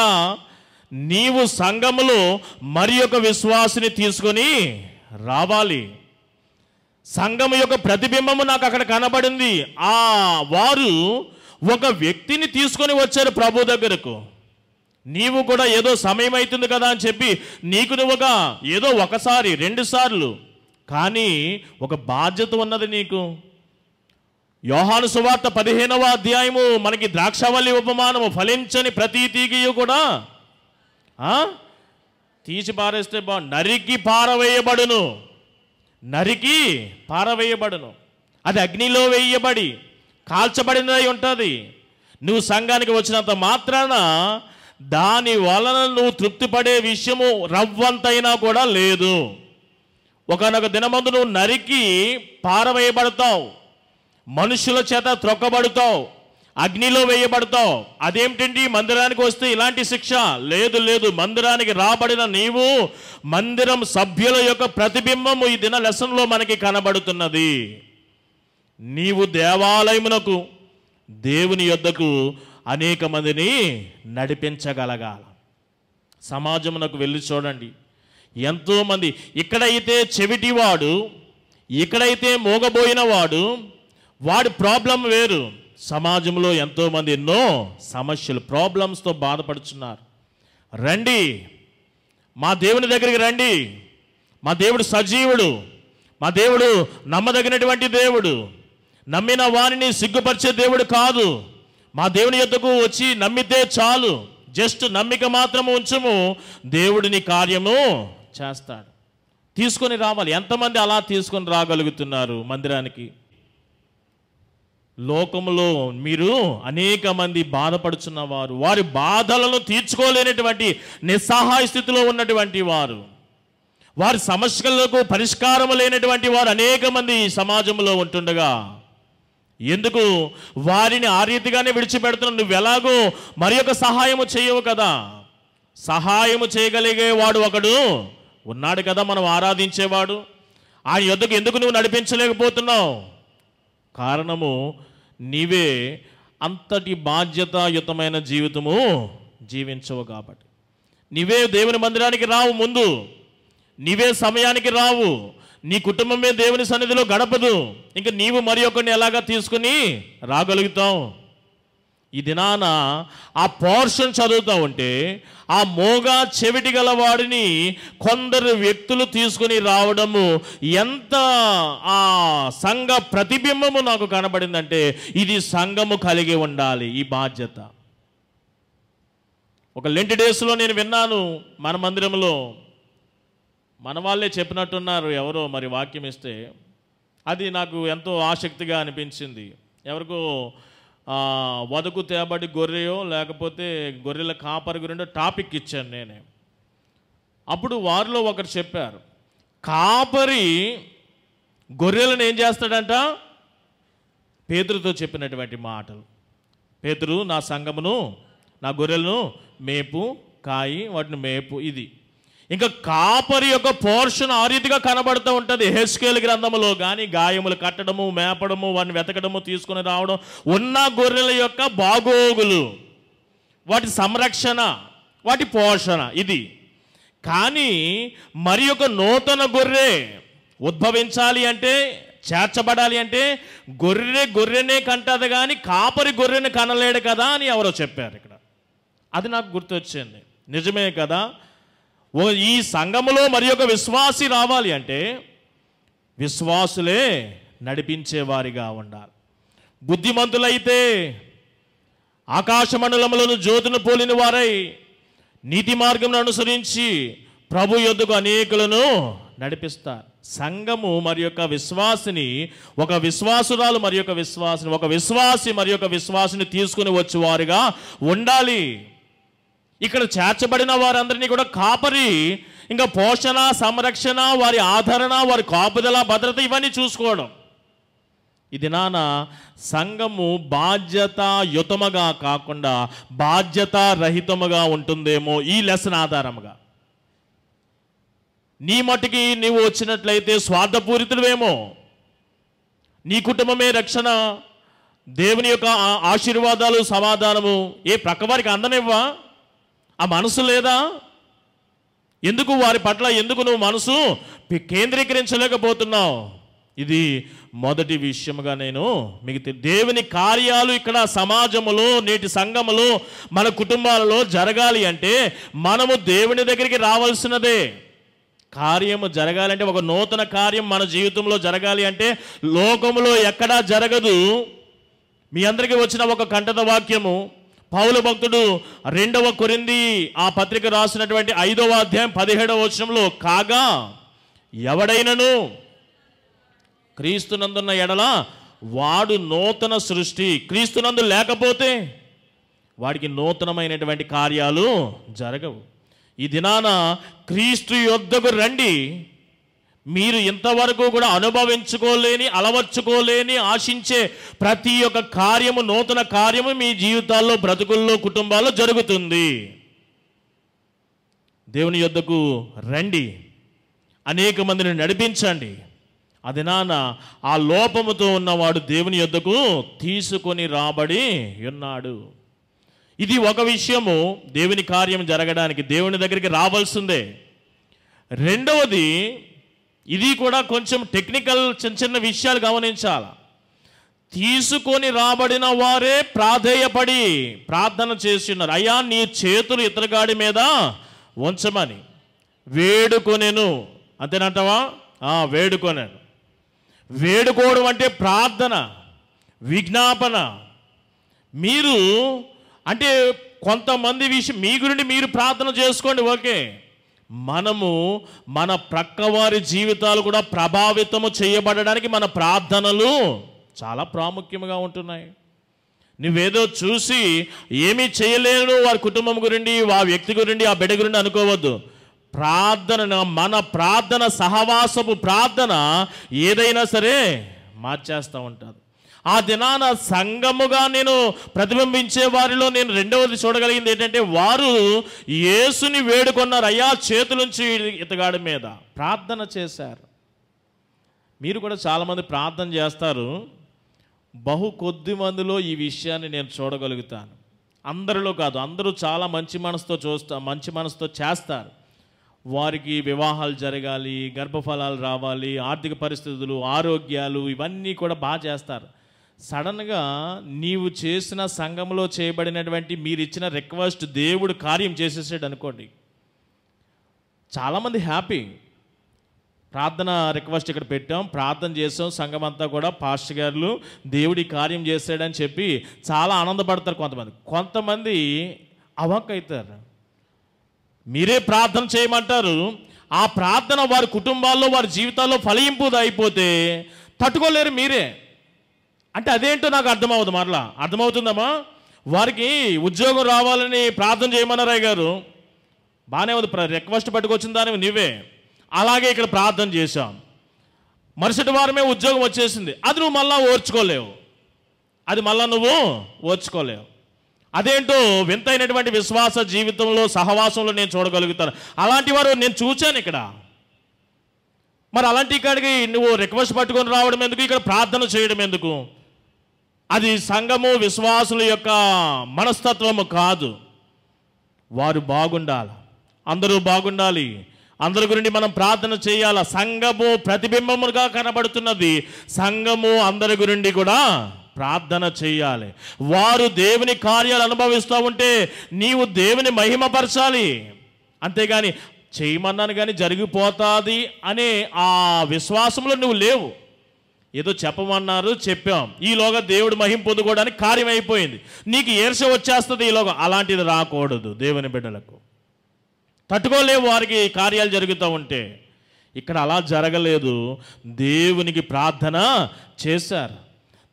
నీవు సంఘములో మరి ఒక విశ్వాసిని తీసుకొని రావాలి. సంఘము యొక్క ప్రతిబింబము నాకు అక్కడ కనబడింది. వారు ఒక వ్యక్తిని తీసుకొని వచ్చారు ప్రభు దగ్గరకు. నీవు కూడా ఏదో సమయం అవుతుంది కదా అని చెప్పి నీకు నువ్వుగా ఏదో ఒకసారి 2 సార్లు, కానీ ఒక బాధ్యత ఉన్నది నీకు. యోహాను సువార్త 15వ అధ్యాయము మనకి ద్రాక్షవల్లి ఉపమానము, ఫలించని ప్రతి తీగయు కూడా తీసి పారేస్తే నరికి పారవేయబడును, నరికి పారవేయబడును. అది అగ్నిలో వేయబడి కాల్చబడినదై ఉంటుంది. నువ్వు సంఘానికి వచ్చినంత మాత్రాన దాని వలన నువ్వు తృప్తి పడే విషయము రవ్వంతైనా కూడా లేదు. ఒకనొక దినమందు నువ్వు నరికి పారవేయబడతావు, మనుషుల చేత త్రొక్కబడతావు, అగ్నిలో వేయబడతావు. అదేమిటండి, మందిరానికి వస్తే ఇలాంటి శిక్ష? లేదు లేదు. మందిరానికి రాబడిన నీవు మందిరం సభ్యుల యొక్క ప్రతిబింబము ఈ దిన లెసన్లో మనకి కనబడుతున్నది. నీవు దేవాలయమునకు దేవుని యొద్దకు అనేక మందిని నడిపించగలగాల. సమాజమునకు వెళ్ళి చూడండి, ఎంతోమంది ఇక్కడైతే చెవిటివాడు, ఇక్కడైతే మోగబోయిన వాడి ప్రాబ్లం వేరు. సమాజంలో ఎంతోమంది ఎన్నో సమస్యలు, ప్రాబ్లమ్స్తో బాధపడుతున్నారు. రండి, మా దేవుని దగ్గరికి రండి. మా దేవుడు సజీవుడు, మా దేవుడు నమ్మదగినటువంటి దేవుడు, నమ్మిన వారిని సిగ్గుపరిచే దేవుడు కాదు. మా దేవుని యొద్దకు వచ్చి నమ్మితే చాలు, జస్ట్ నమ్మిక మాత్రము ఉంచుము, దేవుడిని కార్యము చేస్తాడు. తీసుకొని రావాలి. ఎంతమంది అలా తీసుకొని రాగలుగుతున్నారు మందిరానికి? లోకములో మీరు అనేక మంది బాధపడుచున్నవారు, వారి బాధలను తీర్చుకోలేనటువంటి నిస్సహాయ స్థితిలో ఉన్నటువంటి వారు, వారి సమస్యలకు పరిష్కారం లేనటువంటి వారు అనేక మంది సమాజంలో ఉంటుండగా ఎందుకు వారిని ఆ రీతిగానే విడిచిపెడుతున్నావు? నువ్వు ఎలాగో మరి ఒక సహాయము చేయవు కదా. సహాయము చేయగలిగేవాడు ఒకడు ఉన్నాడు కదా, మనం ఆరాధించేవాడు. ఆయన యొద్దకు ఎందుకు నువ్వు నడిపించలేకపోతున్నావు? కారణము నీవే అంతటి బాధ్యతాయుతమైన జీవితము జీవించవు కాబట్టి. నీవే దేవుని మందిరానికి రావు, ముందు నీవే సమయానికి రావు, నీ కుటుంబమే దేవుని సన్నిధిలో గడపదు, ఇంకా నీవు మరి ఒకరిని ఎలాగా తీసుకుని రాగలుగుతావు? ఈ దినాన ఆ పోర్షన్ చదువుతూ ఉంటే ఆ మోగా చెవిటి గల వాడిని కొందరు వ్యక్తులు తీసుకుని రావడము ఎంత ఆ సంఘ ప్రతిబింబము నాకు కనబడిందంటే, ఇది సంఘము కలిగి ఉండాలి ఈ బాధ్యత. ఒక లెంట్ డేస్లో నేను విన్నాను, మన మందిరంలో మన వాళ్ళే చెప్పినట్టున్నారు, ఎవరో మరి వాక్యం ఇస్తే అది నాకు ఎంతో ఆసక్తిగా అనిపించింది. ఎవరికో వదకు తేబడి గొర్రెయో లేకపోతే గొర్రెల కాపరి గురించో టాపిక్ ఇచ్చాను నేనే. అప్పుడు వారిలో ఒకరు చెప్పారు, కాపరి గొర్రెలను ఏం చేస్తాడంట? పేతురుతో చెప్పినటువంటి మాటలు. పేతురు, నా సంఘమును, నా గొర్రెలను మేపు, కాయి, వాటిని మేపు. ఇది ఇంకా కాపరి యొక్క పోర్షన్ ఆ రీతిగా కనబడుతూ ఉంటుంది. హెస్కేలు గ్రంథములో కానీ గాయములు కట్టడము, మేపడము, వాటిని వెతకడము, తీసుకుని రావడం, ఉన్న గొర్రెల యొక్క బాగోగులు, వాటి సంరక్షణ, వాటి పోషణ, ఇది. కానీ మరి ఒక నూతన గొర్రె ఉద్భవించాలి అంటే, చేర్చబడాలి అంటే గొర్రెనే కంటది కానీ కాపరి గొర్రెని కనలేడు కదా అని ఎవరో చెప్పారు ఇక్కడ. అది నాకు గుర్తొచ్చింది. నిజమే కదా. ఈ సంఘములో మరి ఒక విశ్వాసి రావాలి అంటే విశ్వాసులే నడిపించేవారిగా ఉండాలి. బుద్ధిమంతులైతే ఆకాశమండలములను జ్యోతిని పోలిన వారై నీతి మార్గమును అనుసరించి ప్రభు యొద్దకు అనేకులను నడిపిస్తారు. సంఘము మరి యొక్క విశ్వాసిని, ఒక విశ్వాసురాలు మరి యొక్క విశ్వాసిని, ఒక విశ్వాసి మరి యొక్క విశ్వాసిని తీసుకుని వచ్చేవారుగా ఉండాలి. ఇక్కడ చేర్చబడిన వారందరినీ కూడా కాపరి ఇంకా పోషణ, సంరక్షణ, వారి ఆదరణ, వారి కాపుదల, భద్రత ఇవన్నీ చూసుకోవడం. ఇది నాన్న సంఘము బాధ్యతాయుతముగా కాకుండా బాధ్యత రహితముగా ఉంటుందేమో ఈ లెసన్ ఆధారముగా. నీ మట్టుకి నీవు వచ్చినట్లయితే స్వార్థపూరితుడేమో, నీ కుటుంబమే రక్షణ, దేవుని యొక్క ఆశీర్వాదాలు, సమాధానము ఏ ప్రక్కవారికి అందనివ్వా? ఆ మనసు లేదా? ఎందుకు వారి పట్ల ఎందుకు నువ్వు మనసు కేంద్రీకరించలేకపోతున్నావు? ఇది మొదటి విషయముగా నేను మీకు దేవుని కార్యాలు ఇక్కడ సమాజములో, నేటి సంఘములో, మన కుటుంబాలలో జరగాలి అంటే మనము దేవుని దగ్గరికి రావాల్సినదే. కార్యము జరగాలంటే, ఒక నూతన కార్యం మన జీవితంలో జరగాలి అంటే లోకములో ఎక్కడా జరగదు. మీ అందరికీ వచ్చిన ఒక కంఠత వాక్యము పౌలు భక్తుడు 2వ కొరింథీ ఆ పత్రిక రాసినటువంటి 5వ అధ్యాయం 17వ వచనంలో, కాగా ఎవడైనను క్రీస్తునందున్న ఎడల వాడు నూతన సృష్టి, క్రీస్తునందు లేకపోతే వాడికి నూతనమైనటువంటి కార్యాలు జరగవు. ఈ దినాన క్రీస్తు యొద్దకు రండి. మీరు ఇంతవరకు కూడా అనుభవించుకోలేని, అలవర్చుకోలేని, ఆశించే ప్రతి ఒక్క కార్యము, నూతన కార్యము మీ జీవితాల్లో, బ్రతుకుల్లో, కుటుంబాల్లో జరుగుతుంది. దేవుని యొద్దకు రండి, అనేక మందిని నడిపించండి, అది ఆ లోపముతో ఉన్నవాడు దేవుని యొద్దకు తీసుకొని రాబడి ఉన్నాడు. ఇది ఒక విషయము, దేవుని కార్యం జరగడానికి దేవుని దగ్గరికి రావాల్సిందే. రెండవది, ఇది కూడా కొంచెం టెక్నికల్ చిన్న చిన్న విషయాలు గమనించాలి. తీసుకొని రాబడిన వారే ప్రాధేయపడి ప్రార్థన చేసి ఉన్నారు, అయ్యా నీ చేతులు ఇతరగాడి మీద ఉంచమని వేడుకొనెను. అంతేనంటావా? వేడుకొనెను. వేడుకోవడం అంటే ప్రార్థన, విజ్ఞాపన. మీరు అంటే కొంతమంది విషయం మీ గురించి మీరు ప్రార్థన చేసుకోండి, ఓకే. మనము మన ప్రక్కవారి జీవితాలు కూడా ప్రభావితము చేయబడడానికి మన ప్రార్థనలు చాలా ప్రాముఖ్యంగా ఉంటున్నాయి. నువ్వేదో చూసి ఏమీ చేయలేను వారి కుటుంబం గురించి, ఆ వ్యక్తి గురించి, ఆ బిడ్డ గురించి అనుకోవద్దు. ప్రార్థన, మన ప్రార్థన, సహవాసపు ప్రార్థన ఏదైనా సరే మార్చేస్తూ ఉంటుంది. ఆ దినాన సంఘముగా నేను ప్రతిబింబించే వారిలో నేను రెండవది చూడగలిగింది ఏంటంటే, వారు యేసుని వేడుకొన్నారు, అయ్యా చేతులుంచి ఇతగాడి మీద ప్రార్థన చేశారు. మీరు కూడా చాలామంది ప్రార్థన చేస్తారు. బహు కొద్ది మందిలో ఈ విషయాన్ని నేను చూడగలుగుతాను. అందరిలో కాదు, అందరూ చాలా మంచి మనసుతో చేస్తారు. వారికి వివాహాలు జరగాలి, గర్భఫలాలు రావాలి, ఆర్థిక పరిస్థితులు, ఆరోగ్యాలు, ఇవన్నీ కూడా బాగా చేస్తారు. సడన్గా నీవు చేసిన సంఘంలో చేయబడినటువంటి మీరు ఇచ్చిన రిక్వెస్ట్ దేవుడు కార్యం చేసేసాడు అనుకోండి, చాలామంది హ్యాపీ. ప్రార్థన రిక్వెస్ట్ ఇక్కడ పెట్టాం, ప్రార్థన చేసాం, సంఘం అంతా కూడా పాస్టర్ గారు దేవుడి కార్యం చేశాడని చెప్పి చాలా ఆనందపడతారు. కొంతమంది అవాక్ అవుతారు. మీరే ప్రార్థన చేయమంటారు, ఆ ప్రార్థన వారి కుటుంబాల్లో వారి జీవితాల్లో ఫలింపు అయిపోతే తట్టుకోలేరు మీరే. అంటే అదేంటో నాకు అర్థమవుతుంది. మరలా అర్థమవుతుందమ్మా? వారికి ఉద్యోగం రావాలని ప్రార్థన చేయమన్నారాయ్ గారు, బాగానే ఉంది, రిక్వెస్ట్ పట్టుకొచ్చిన దాని నువ్వే. అలాగే ఇక్కడ ప్రార్థన చేశాం, మరుసటి వారమే ఉద్యోగం వచ్చేసింది. అది నువ్వు మళ్ళా ఓర్చుకోలేవు, ఓర్చుకోలేవు. అదేంటో వింతైనటువంటి విశ్వాస జీవితంలో, సహవాసంలో నేను చూడగలుగుతాను. అలాంటి వారు నేను చూశాను ఇక్కడ. మరి అలాంటి కాడికి నువ్వు రిక్వెస్ట్ పట్టుకొని రావడం ఎందుకు, ఇక్కడ ప్రార్థన చేయడం ఎందుకు? అది సంఘము విశ్వాసుల యొక్క మనస్తత్వము కాదు. వారు బాగుండాలి, అందరూ బాగుండాలి, అందరి గురించి మనం ప్రార్థన చేయాలి. సంఘము ప్రతిబింబముగా కనబడుతున్నది, సంఘము అందరి గురించి కూడా ప్రార్థన చేయాలి. వారు దేవుని కార్యాలు అనుభవిస్తూ ఉంటే నీవు దేవుని మహిమపరచాలి. అంతేగాని చేయమన్నాను కానీ జరిగిపోతుంది అనే ఆ విశ్వాసంలో నువ్వు లేవు. ఏదో చెప్పమన్నారు, చెప్పాం, ఈలోగా దేవుడు మహిమ పొందుకోవడానికి కార్యం అయిపోయింది, నీకు ఈర్ష వచ్చేస్తుంది ఈలోగా. అలాంటిది రాకూడదు. దేవుని బిడ్డలకు తట్టుకోలేవు వారికి కార్యాలు జరుగుతూ ఉంటే. ఇక్కడ అలా జరగలేదు. దేవునికి ప్రార్థన చేశారు.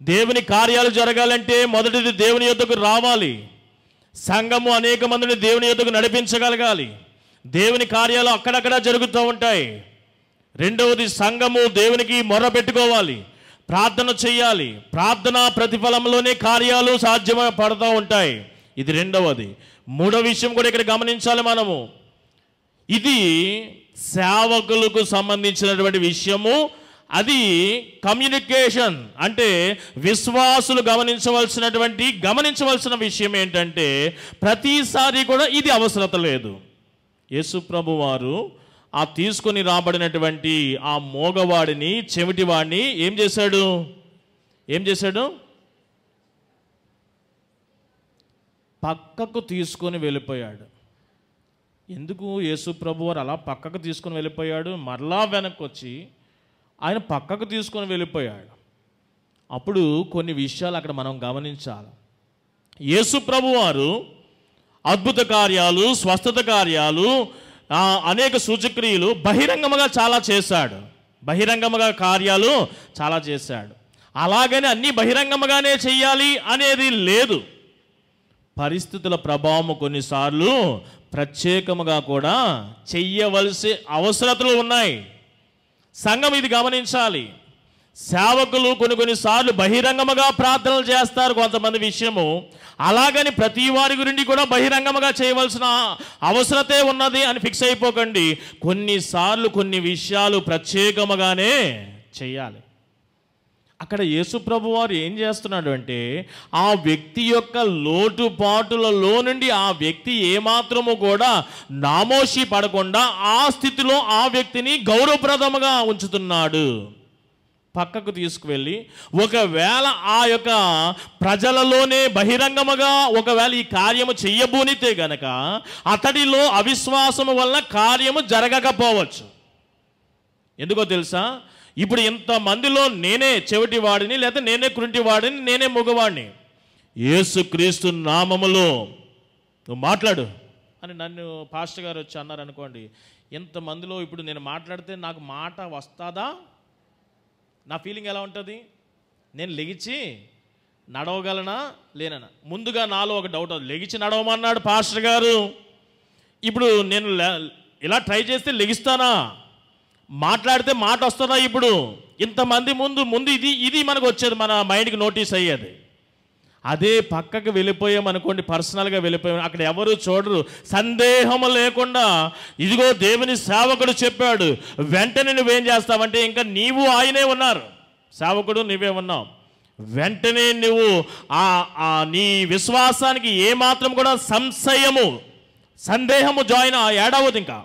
దేవుని కార్యాలు జరగాలంటే మొదటిది దేవుని యొద్దకు రావాలి. సంఘము అనేక మందిని దేవుని యొద్దకు నడిపించగలగాలి. దేవుని కార్యాలు అక్కడక్కడ జరుగుతూ ఉంటాయి. రెండవది, సంఘము దేవునికి మొర్ర పెట్టుకోవాలి, ప్రార్థన చేయాలి. ప్రార్థన ప్రతిఫలంలోనే కార్యాలు సాధ్యపడుతూ ఉంటాయి. ఇది రెండవది. మూడో విషయం కూడా ఇక్కడ గమనించాలి మనము. ఇది సేవకులకు సంబంధించినటువంటి విషయము. అది కమ్యూనికేషన్. అంటే విశ్వాసులు గమనించవలసిన విషయం ఏంటంటే, ప్రతిసారి కూడా ఇది అవసరత లేదు. యేసు ప్రభు వారు ఆ తీసుకొని రాబడినటువంటి ఆ మోగవాడిని, చెవిటివాడిని ఏం చేశాడు? పక్కకు తీసుకొని వెళ్ళిపోయాడు. ఎందుకు యేసు ప్రభు వారు అలా పక్కకు తీసుకొని వెళ్ళిపోయాడు? మరలా వెనక్కి వచ్చి ఆయన పక్కకు తీసుకొని వెళ్ళిపోయాడు. అప్పుడు కొన్ని విషయాలు అక్కడ మనం గమనించాలి. యేసు ప్రభు వారు అద్భుత కార్యాలు, స్వస్థత కార్యాలు, అనేక సూచక్రియలు బహిరంగముగా చాలా చేశాడు. బహిరంగముగా కార్యాలు చాలా చేశాడు. అలాగని అన్నీ బహిరంగముగానే చెయ్యాలి అనేది లేదు. పరిస్థితుల ప్రభావం కొన్నిసార్లు ప్రత్యేకముగా కూడా చెయ్యవలసి అవసరతలు ఉన్నాయి. సంఘం ఇది గమనించాలి. సేవకులు కొన్నిసార్లు బహిరంగముగా ప్రార్థనలు చేస్తారు కొంతమంది విషయము. అలాగని ప్రతి వారి గురించి కూడా బహిరంగముగా చేయవలసిన అవసరతే ఉన్నది అని ఫిక్స్ అయిపోకండి. కొన్నిసార్లు కొన్ని విషయాలు ప్రత్యేకముగానే చెయ్యాలి. అక్కడ యేసుప్రభు వారు ఏం చేస్తున్నాడు అంటే ఆ వ్యక్తి యొక్క లోటుపాటులలో నుండి ఆ వ్యక్తి ఏమాత్రము కూడా నామోషి పడకుండా ఆ స్థితిలో ఆ వ్యక్తిని గౌరవప్రదముగా ఉంచుతున్నాడు. పక్కకు తీసుకువెళ్ళి ఒకవేళ ఆ యొక్క ప్రజలలోనే బహిరంగముగా ఒకవేళ ఈ కార్యము చెయ్యబోనితే గనక అతడిలో అవిశ్వాసము వల్ల కార్యము జరగకపోవచ్చు. ఎందుకో తెలుసా? ఇప్పుడు ఇంతమందిలో నేనే చెవిటి వాడిని, లేదా నేనే కుంటి వాడిని, నేనే మగవాడిని, యేసుక్రీస్తు నామములో నువ్వు మాట్లాడు అని నన్ను పాస్టర్ గారు వచ్చి అన్నారు అనుకోండి. ఇంతమందిలో ఇప్పుడు నేను మాట్లాడితే నాకు మాట వస్తుందా? నా ఫీలింగ్ ఎలా ఉంటుంది? నేను లెగిచి నడవగలనా లేననా? ముందుగా నాలో ఒక డౌట్ అవుతుంది. లెగిచి నడవమన్నాడు పాస్టర్ గారు, ఇప్పుడు నేను ఇలా ట్రై చేస్తే లెగిస్తానా? మాట్లాడితే మాట వస్తుందా? ఇప్పుడు ఇంతమంది ముందు ఇది మనకు వచ్చేది, మన మైండ్కి నోటీస్ అయ్యేది. అదే పక్కకు వెళ్ళిపోయామనుకోండి, పర్సనల్గా వెళ్ళిపోయాం, అక్కడ ఎవరు చూడరు, సందేహము లేకుండా ఇదిగో దేవుని సేవకుడు చెప్పాడు, వెంటనే నువ్వేం చేస్తావంటే ఇంకా నీవు ఆయనే ఉన్నారు, సేవకుడు నువ్వే ఉన్నావు, వెంటనే నువ్వు నీ విశ్వాసానికి ఏమాత్రం కూడా సందేహము జాయిన్ ఏడవదు. ఇంకా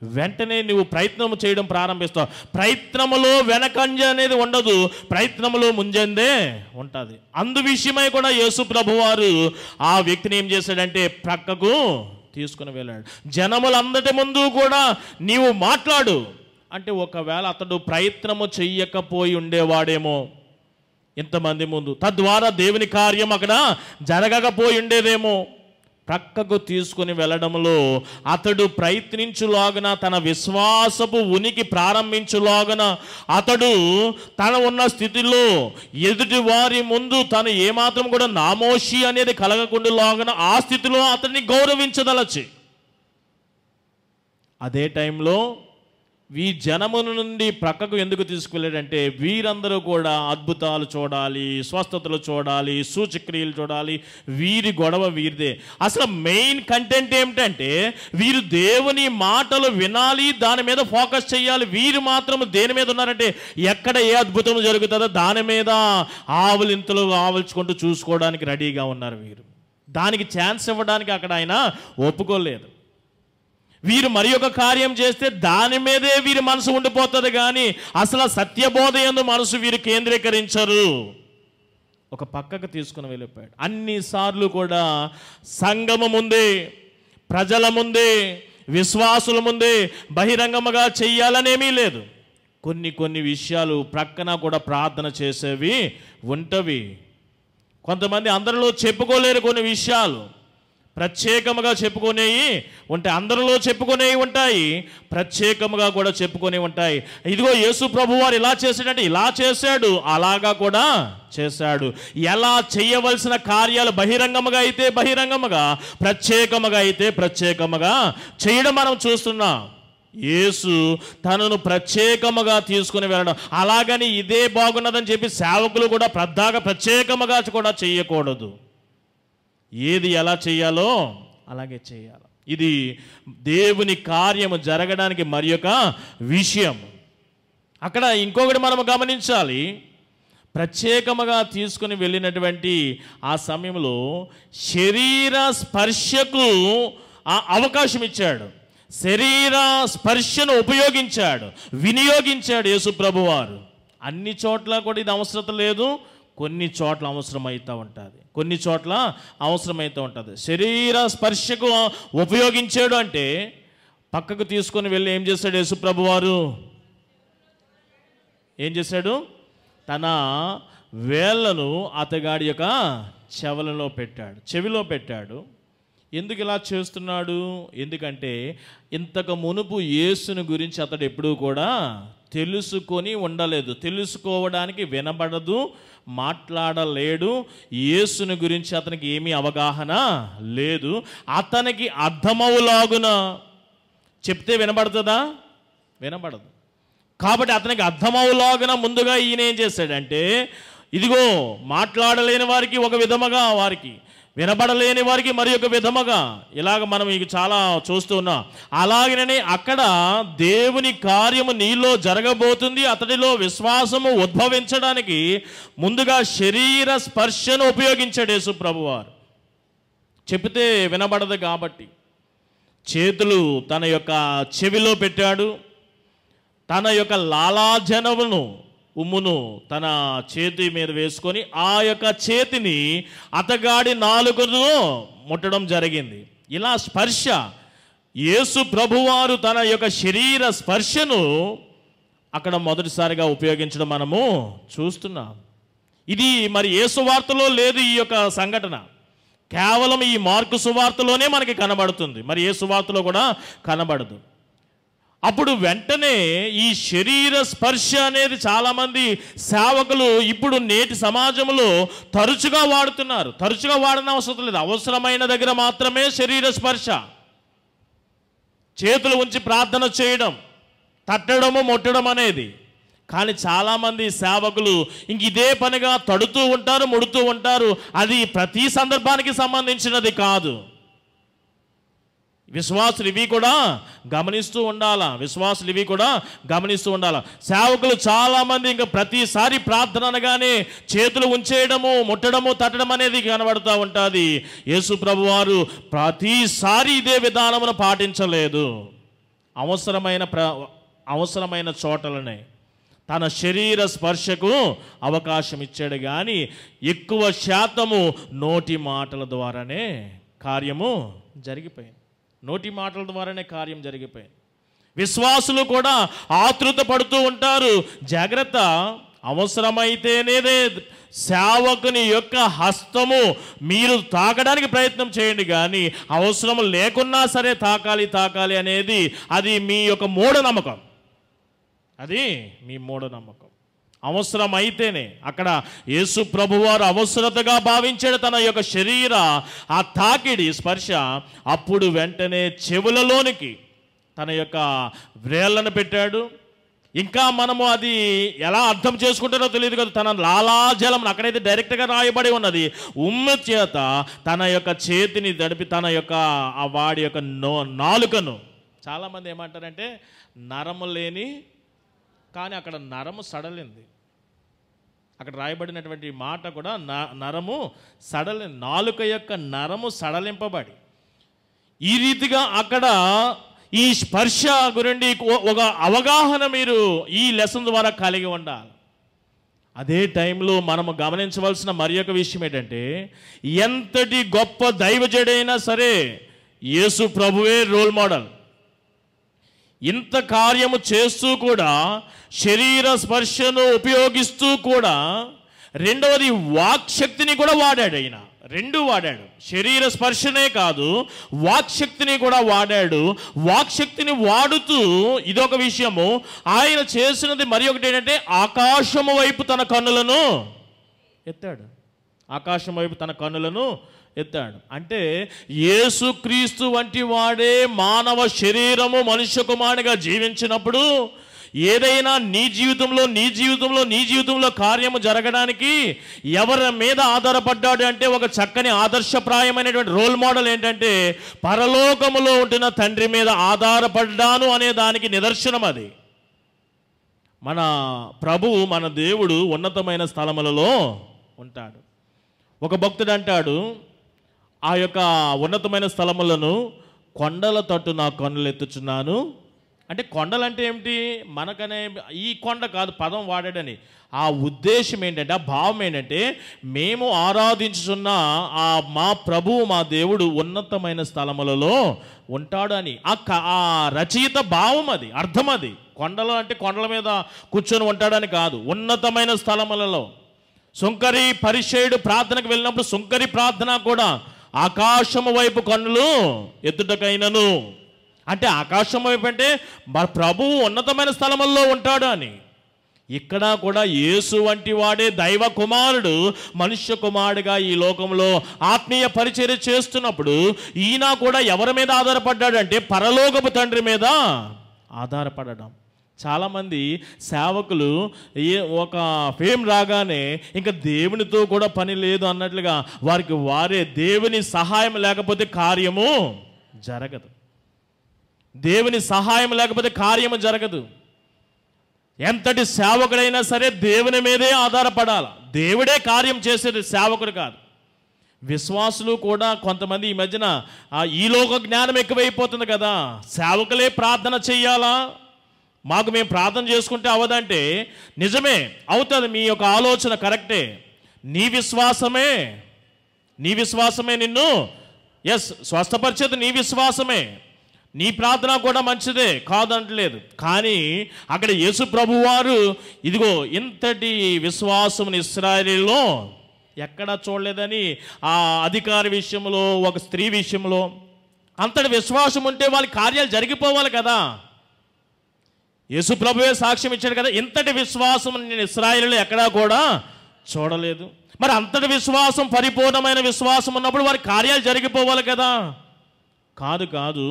వెంటనే నువ్వు ప్రయత్నం చేయడం ప్రారంభిస్తావు. ప్రయత్నములో వెనకంజ అనేది ఉండదు, ప్రయత్నములో ముంజందే ఉంటుంది. అందు విషయమై కూడా యేసు ప్రభువారు ఆ వ్యక్తిని ఏం చేశాడంటే ప్రక్కకు తీసుకుని వెళ్ళాడు. జనములందరి ముందు కూడా నీవు మాట్లాడు అంటే, ఒకవేళ అతడు ప్రయత్నము చెయ్యకపోయి ఉండేవాడేమో ఇంతమంది ముందు, తద్వారా దేవుని కార్యం అక్కడ జరగకపోయి ఉండేదేమో. ప్రక్కకు తీసుకుని వెళ్ళడంలో అతడు ప్రయత్నించులాగన, తన విశ్వాసపు ఉనికి ప్రారంభించులాగన, అతడు తన ఉన్న స్థితిలో ఎదుటి వారి ముందు తను ఏమాత్రం కూడా నామోషి అనేది కలగకుండాలాగన ఆ స్థితిలో అతన్ని గౌరవించదలచి, అదే టైంలో ఈ జనముల నుండి ప్రక్కకు ఎందుకు తీసుకువెళ్ళాడంటే వీరందరూ కూడా అద్భుతాలు చూడాలి, స్వస్థతలు చూడాలి, సూచక్రియలు చూడాలి, వీరి గొడవ వీరిదే. అసలు మెయిన్ కంటెంట్ ఏమిటంటే వీరు దేవుని మాటలు వినాలి, దాని మీద ఫోకస్ చేయాలి. వీరు మాత్రం దేని మీద ఉన్నారంటే ఎక్కడ ఏ అద్భుతం జరుగుతుందో దాని మీద ఆవులింతలు ఆవుల్చుకుంటూ చూసుకోవడానికి రెడీగా ఉన్నారు. వీరు దానికి ఛాన్స్ ఇవ్వడానికి అక్కడ ఆయన ఒప్పుకోలేదు. వీరు మరి ఒక కార్యం చేస్తే దాని మీదే వీరి మనసు ఉండిపోతుంది, కానీ అసలు సత్యబోధ యందు మనసు వీరు కేంద్రీకరించరు. ఒక పక్కకు తీసుకుని వెళ్ళిపోయాడు. అన్నిసార్లు కూడా సంఘము ముందే, ప్రజల ముందే, విశ్వాసుల ముందే బహిరంగముగా చెయ్యాలనేమీ లేదు. కొన్ని విషయాలు ప్రక్కన కూడా ప్రార్థన చేసేవి ఉంటవి. కొంతమంది అందరిలో చెప్పుకోలేరు, కొన్ని విషయాలు ప్రత్యేకముగా చెప్పుకునేవి ఉంటాయి, అందరిలో చెప్పుకునేవి ఉంటాయి, ప్రత్యేకముగా కూడా చెప్పుకునేవి ఉంటాయి. ఇదిగో యేసు ప్రభువారు ఇలా చేశాడంటే ఇలా చేశాడు, అలాగా కూడా చేశాడు. ఎలా చేయవలసిన కార్యాలు బహిరంగముగా అయితే బహిరంగముగా, ప్రత్యేకముగా అయితే ప్రత్యేకముగా చేయడం మనం చూస్తున్నాం. యేసు తనను ప్రత్యేకముగా తీసుకుని వెళ్ళడం, అలాగని ఇదే బాగున్నదని చెప్పి సేవకులు కూడా ప్రత్యేకముగా కూడా చేయకూడదు. ఏది ఎలా చేయాలో అలాగే చేయాలి. ఇది దేవుని కార్యము జరగడానికి మరి ఒక విషయం. అక్కడ ఇంకొకటి మనం గమనించాలి. ప్రత్యేకముగా తీసుకుని వెళ్ళినటువంటి ఆ సమయంలో శరీర స్పర్శకు అవకాశం ఇచ్చాడు, శరీర స్పర్శను వినియోగించాడు యేసు ప్రభువారు. అన్ని చోట్ల కూడా ఇది అవసరం లేదు, కొన్ని చోట్ల అవసరమవుతూ ఉంటుంది. శరీర స్పర్శకు ఉపయోగించాడు అంటే పక్కకు తీసుకొని వెళ్ళి ఏం చేశాడు యేసు ప్రభువారు? ఏం చేశాడు? తన వేళ్లను అతగాడి యొక్క చెవిలో పెట్టాడు. ఎందుకు ఇలా చేస్తున్నాడు? ఎందుకంటే ఇంతకు మునుపు యేసుని గురించి అతడు ఎప్పుడూ కూడా తెలుసుకొని ఉండలేదు, తెలుసుకోవడానికి వినబడదు, మాట్లాడలేడు. యేసుని గురించి అతనికి ఏమీ అవగాహన లేదు. అతనికి అర్థమవులాగున చెప్తే వినబడుతుందా? వినబడదు. కాబట్టి అతనికి అర్థమవులాగున ముందుగా ఈయన ఏం చేశాడంటే, ఇదిగో మాట్లాడలేని వారికి ఒక విధముగా, వారికి వినబడలేని వారికి మరి ఒక విధముగా, ఇలాగ మనం ఇక చాలా చూస్తూ ఉన్నాం. అలాగనే అక్కడ దేవుని కార్యము నీలో జరగబోతుంది. అతడిలో విశ్వాసము ఉద్భవించడానికి ముందుగా శరీర స్పర్శను ఉపయోగించాడు యేసు ప్రభువారు. చెబితే వినబడదు కాబట్టి చేతులు తన యొక్క చెవిలో పెట్టాడు. తన యొక్క లాలాజనమును, ఉమ్మును తన చేతి మీద వేసుకొని ఆ యొక్క చేతిని అతగాడి నాలుకను ముట్టడం జరిగింది. ఇలా స్పర్శ, యేసు ప్రభువారు తన యొక్క శరీర స్పర్శను అక్కడ మొదటిసారిగా ఉపయోగించడం మనము చూస్తున్నాం. ఇది మరి ఏ సువార్తలో లేదు ఈ యొక్క సంఘటన, కేవలం ఈ మార్కు సువార్తలోనే మనకి కనబడుతుంది, మరి ఏ సువార్తలో కూడా కనబడదు. అప్పుడు వెంటనే ఈ శరీర స్పర్శ అనేది చాలామంది సేవకులు ఇప్పుడు నేటి సమాజంలో తరచుగా వాడుతున్నారు. తరచుగా వాడని అవసరం లేదు, అవసరమైన దగ్గర మాత్రమే శరీర స్పర్శ. చేతులు ఉంచి ప్రార్థన చేయడం, తట్టడము, ముట్టడం అనేది. కానీ చాలామంది సేవకులు ఇంక ఇదే పనిగా తడుతూ ఉంటారు, ముడుతూ ఉంటారు. అది ప్రతి సందర్భానికి సంబంధించినది కాదు. విశ్వాసులు ఇవి కూడా గమనిస్తూ ఉండాలా, సేవకులు చాలామంది ఇంకా ప్రతిసారి ప్రార్థన అనగానే చేతులు ఉంచేయడము, ముట్టడము, తట్టడం అనేది కనబడుతూ ఉంటుంది. యేసు ప్రభువారు ప్రతిసారి ఇదే విధానమును పాటించలేదు. అవసరమైన చోటలనే తన శరీర స్పర్శకు అవకాశం ఇచ్చాడు. కానీ ఎక్కువ శాతము నోటి మాటల ద్వారానే కార్యము జరిగిపోయింది. విశ్వాసులు కూడా ఆతృత పడుతూ ఉంటారు. జాగ్రత్త, అవసరమైతేనే సేవకుని యొక్క హస్తము మీరు తాకడానికి ప్రయత్నం చేయండి, కానీ అవసరం లేకున్నా సరే తాకాలి అనేది అది మీ యొక్క మూఢనమ్మకం. అవసరమైతేనే. అక్కడ యేసు ప్రభువారు అవసరతగా భావించాడు తన యొక్క శరీర ఆ తాకిడి స్పర్శ. అప్పుడు వెంటనే చెవులలోనికి తన యొక్క వ్రేళ్లను పెట్టాడు. ఇంకా మనము అది ఎలా అర్థం చేసుకుంటారో తెలియదు కదా. తన లాలాజలం అక్కడైతే డైరెక్ట్గా రాయబడి ఉన్నది. ఉమ్ము చేత తన యొక్క చేతిని దడిపి తన యొక్క ఆ వాడి యొక్క నాలుకను, చాలామంది ఏమంటారంటే నరము లేని, కానీ అక్కడ నరము సడలింది. అక్కడ రాయబడినటువంటి మాట కూడా నరము సడలింది, నాలుక యొక్క నరము సడలింపబడి. ఈ రీతిగా అక్కడ ఈ స్పర్శ గురించి ఒక అవగాహన మీరు ఈ లెసన్ ద్వారా కలిగి ఉండాలి. అదే టైంలో మనము గమనించవలసిన మరి ఒక విషయం ఏంటంటే, ఎంతటి గొప్ప దైవజుడైనా సరే యేసు ప్రభువే రోల్ మోడల్. ఇంత కార్యము చేస్తూ కూడా, శరీర స్పర్శను ఉపయోగిస్తూ కూడా, రెండవది వాక్శక్తిని కూడా వాడాడు. ఆయన రెండు వాడాడు. శరీర స్పర్శనే కాదు, వాక్శక్తిని కూడా వాడాడు. వాక్శక్తిని వాడుతూ ఇదొక విషయము. ఆయన చేసినది మరి ఒకటి ఏంటంటే, ఆకాశము వైపు తన కన్నులను ఎత్తాడు. ఎత్తాడు అంటే యేసుక్రీస్తు వంటి వాడే మానవ శరీరము మనుష్య కుమారునిగా జీవించినప్పుడు ఏదైనా నీ జీవితంలో కార్యము జరగడానికి ఎవరి మీద ఆధారపడ్డాడు అంటే, ఒక చక్కని ఆదర్శప్రాయమైనటువంటి రోల్ మోడల్ ఏంటంటే, పరలోకములో ఉంటున్న తండ్రి మీద ఆధారపడ్డాను అనే దానికి నిదర్శనం అది. మన ప్రభువు, మన దేవుడు ఉన్నతమైన స్థలములలో ఉంటాడు. ఒక భక్తుడు అంటాడు, ఆ యొక్క ఉన్నతమైన స్థలములను కొండల తట్టు నా కన్నులు ఎత్తుచున్నాను. అంటే కొండలంటే ఏమిటి? మనకనే ఈ కొండ కాదు పదం వాడాడని. ఆ ఉద్దేశం ఏంటంటే, ఆ భావం ఏంటంటే, మేము ఆరాధించుచున్న ఆ మా ప్రభువు, మా దేవుడు ఉన్నతమైన స్థలములలో ఉంటాడు అని. ఆ రచయిత భావం అది, అర్థం అది. కొండలు అంటే కొండల మీద కూర్చొని ఉంటాడని కాదు, ఉన్నతమైన స్థలములలో. సుంకరి పరిచయుడు ప్రార్థనకు వెళ్ళినప్పుడు సుంకరి ప్రార్థన కూడా ఆకాశము వైపు కన్నులు ఎత్తుటకైనను. అంటే ఆకాశం వైపు అంటే ప్రభువు ఉన్నతమైన స్థలముల్లో ఉంటాడు అని. ఇక్కడ కూడా యేసు వంటి వాడే దైవ కుమారుడు మనుష్య కుమారుడిగా ఈ లోకంలో ఆత్మీయ పరిచర్య చేస్తున్నప్పుడు ఈయన కూడా ఎవరి మీద ఆధారపడ్డాడంటే, పరలోకపు తండ్రి మీద ఆధారపడడం. చాలామంది సేవకులు ఒక ఫేమ్ రాగానే ఇంకా దేవునితో కూడా పని లేదు అన్నట్లుగా వారికి వారే దేవుని సహాయం లేకపోతే కార్యము జరగదు. దేవుని సహాయం లేకపోతే కార్యము జరగదు. ఎంతటి సేవకుడైనా సరే దేవుని మీదే ఆధారపడాలి. దేవుడే కార్యం చేసేది, సేవకుడు కాదు. విశ్వాసులు కూడా కొంతమంది ఈ మధ్యన ఈ లోక జ్ఞానం ఎక్కువైపోతుంది కదా, సేవకులే ప్రార్థన చెయ్యాలా, మాకు మేము ప్రార్థన చేసుకుంటే అవదంటే నిజమే అవుతుంది. మీ యొక్క ఆలోచన కరెక్టే. నీ విశ్వాసమే నిన్ను స్వస్థపరిచేది, నీ విశ్వాసమే. నీ ప్రార్థన కూడా మంచిదే, కాదంటలేదు. కానీ అక్కడ యేసు ప్రభువారు ఇదిగో ఇంతటి విశ్వాసం ఇశ్రాయేలులో ఎక్కడా చూడలేదని, ఆ అధికారి విషయంలో, ఒక స్త్రీ విషయంలో అంతటి విశ్వాసం ఉంటే వాళ్ళ కార్యాలు జరిగిపోవాలి కదా. యేసు ప్రభువే సాక్ష్యం ఇచ్చాడు కదా, ఇంతటి విశ్వాసం నేను ఇశ్రాయేలులో ఎక్కడా కూడా చూడలేదు. మరి అంతటి విశ్వాసం, పరిపూర్ణమైన విశ్వాసం ఉన్నప్పుడు వారి కార్యాలు జరిగిపోవాలి కదా. కాదు,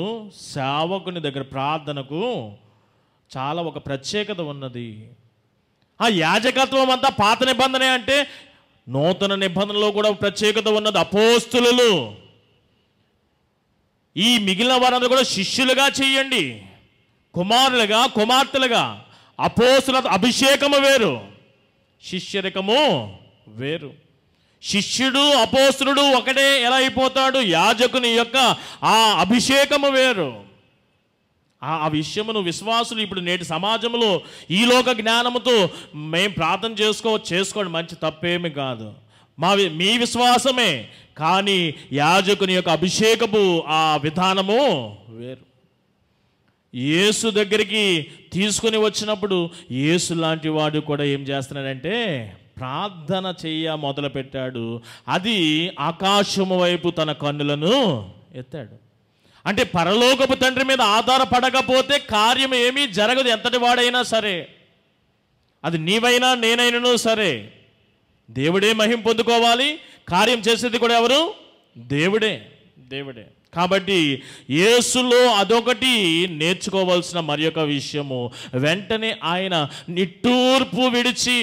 సేవకుని దగ్గర ప్రార్థనకు చాలా ఒక ప్రత్యేకత ఉన్నది. ఆ యాజకత్వం అంతా పాత నిబంధనే అంటే నూతన నిబంధనలో కూడా ప్రత్యేకత ఉన్నది. అపోస్తులు ఈ మిగిలిన వారందరూ కూడా శిష్యులుగా చేయండి, కుమారులుగా కుమార్తెలుగా. అపోస్తుల అభిషేకము వేరు, శిష్యరికము వేరు. శిష్యుడు అపోస్తులుడు ఒకటే ఎలా అయిపోతాడు? యాజకుని యొక్క ఆ అభిషేకము వేరు. ఆ విషయమును విశ్వాసులు ఇప్పుడు నేటి సమాజంలో ఈ లోక జ్ఞానముతో మేము ప్రార్థన చేసుకోండి, మంచి తప్పేమి కాదు, మీ విశ్వాసమే. కానీ యాజకుని యొక్క అభిషేకపు ఆ విధానము వేరు. యేసు దగ్గరికి తీసుకుని వచ్చినప్పుడు యేసు లాంటి వాడు కూడా ఏం చేస్తున్నాడంటే ప్రార్థన మొదలుపెట్టాడు. అది ఆకాశము వైపు తన కన్నులను ఎత్తాడు. అంటే పరలోకపు తండ్రి మీద ఆధారపడకపోతే కార్యం ఏమీ జరగదు. ఎంతటి వాడైనా సరే, అది నీవైనా నేనైనాను సరే, దేవుడే మహిమ పొందుకోవాలి. కార్యం చేసేది కూడా ఎవరు? దేవుడే. కాబట్టి యేసులో అదొకటి నేర్చుకోవాల్సిన మరి ఒక విషయము. వెంటనే ఆయన నిట్టూర్పు విడిచి,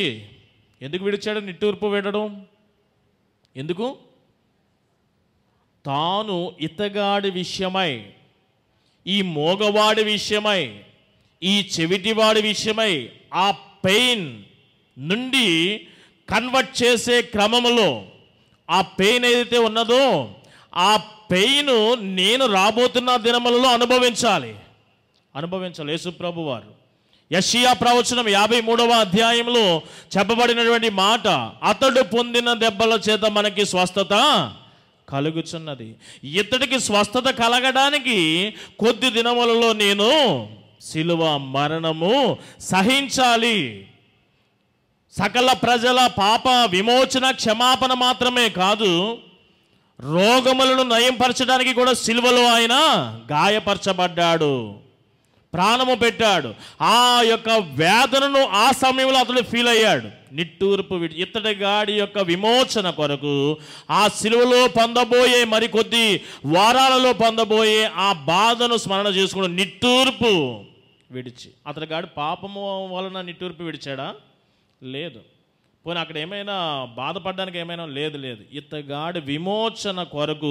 ఎందుకు విడిచాడు నిట్టూర్పు విడడం? ఎందుకు? తాను ఇతగాడి విషయమై, ఈ మోగవాడి విషయమై, ఈ చెవిటివాడి విషయమై ఆ పెయిన్ నుండి కన్వర్ట్ చేసే క్రమంలో ఆ పెయిన్ ఏదైతే ఉన్నదో ఆ పెయిన్ నేను రాబోతున్న దినములలో అనుభవించాలి. యేసు ప్రభు వారు యెషయా ప్రవచనం 53వ అధ్యాయంలో చెప్పబడినటువంటి మాట, అతడు పొందిన దెబ్బల చేత మనకి స్వస్థత కలుగుచున్నది. ఇతడికి స్వస్థత కలగడానికి కొద్ది దినములలో నేను శిలువ మరణము సహించాలి. సకల ప్రజల పాప విమోచన క్షమాపణ మాత్రమే కాదు, రోగములను నయంపరచడానికి కూడా శిలువలో ఆయన గాయపరచబడ్డాడు, ప్రాణము పెట్టాడు. ఆ యొక్క వేదనను ఆ సమయంలో అతడు ఫీల్ అయ్యాడు. నిట్టూర్పు ఇతడి గాడి యొక్క విమోచన కొరకు ఆ శిలువలో పొందబోయే మరికొద్ది వారాలలో పొందబోయే ఆ బాధను స్మరణ చేసుకుని నిట్టూర్పు విడిచి, అతడి గాడి పాపము వలన నిట్టూర్పు విడిచాడా? లేదు. పోనీ అక్కడ ఏమైనా బాధపడడానికి ఏమైనా లేదు. ఇతగాడి విమోచన కొరకు,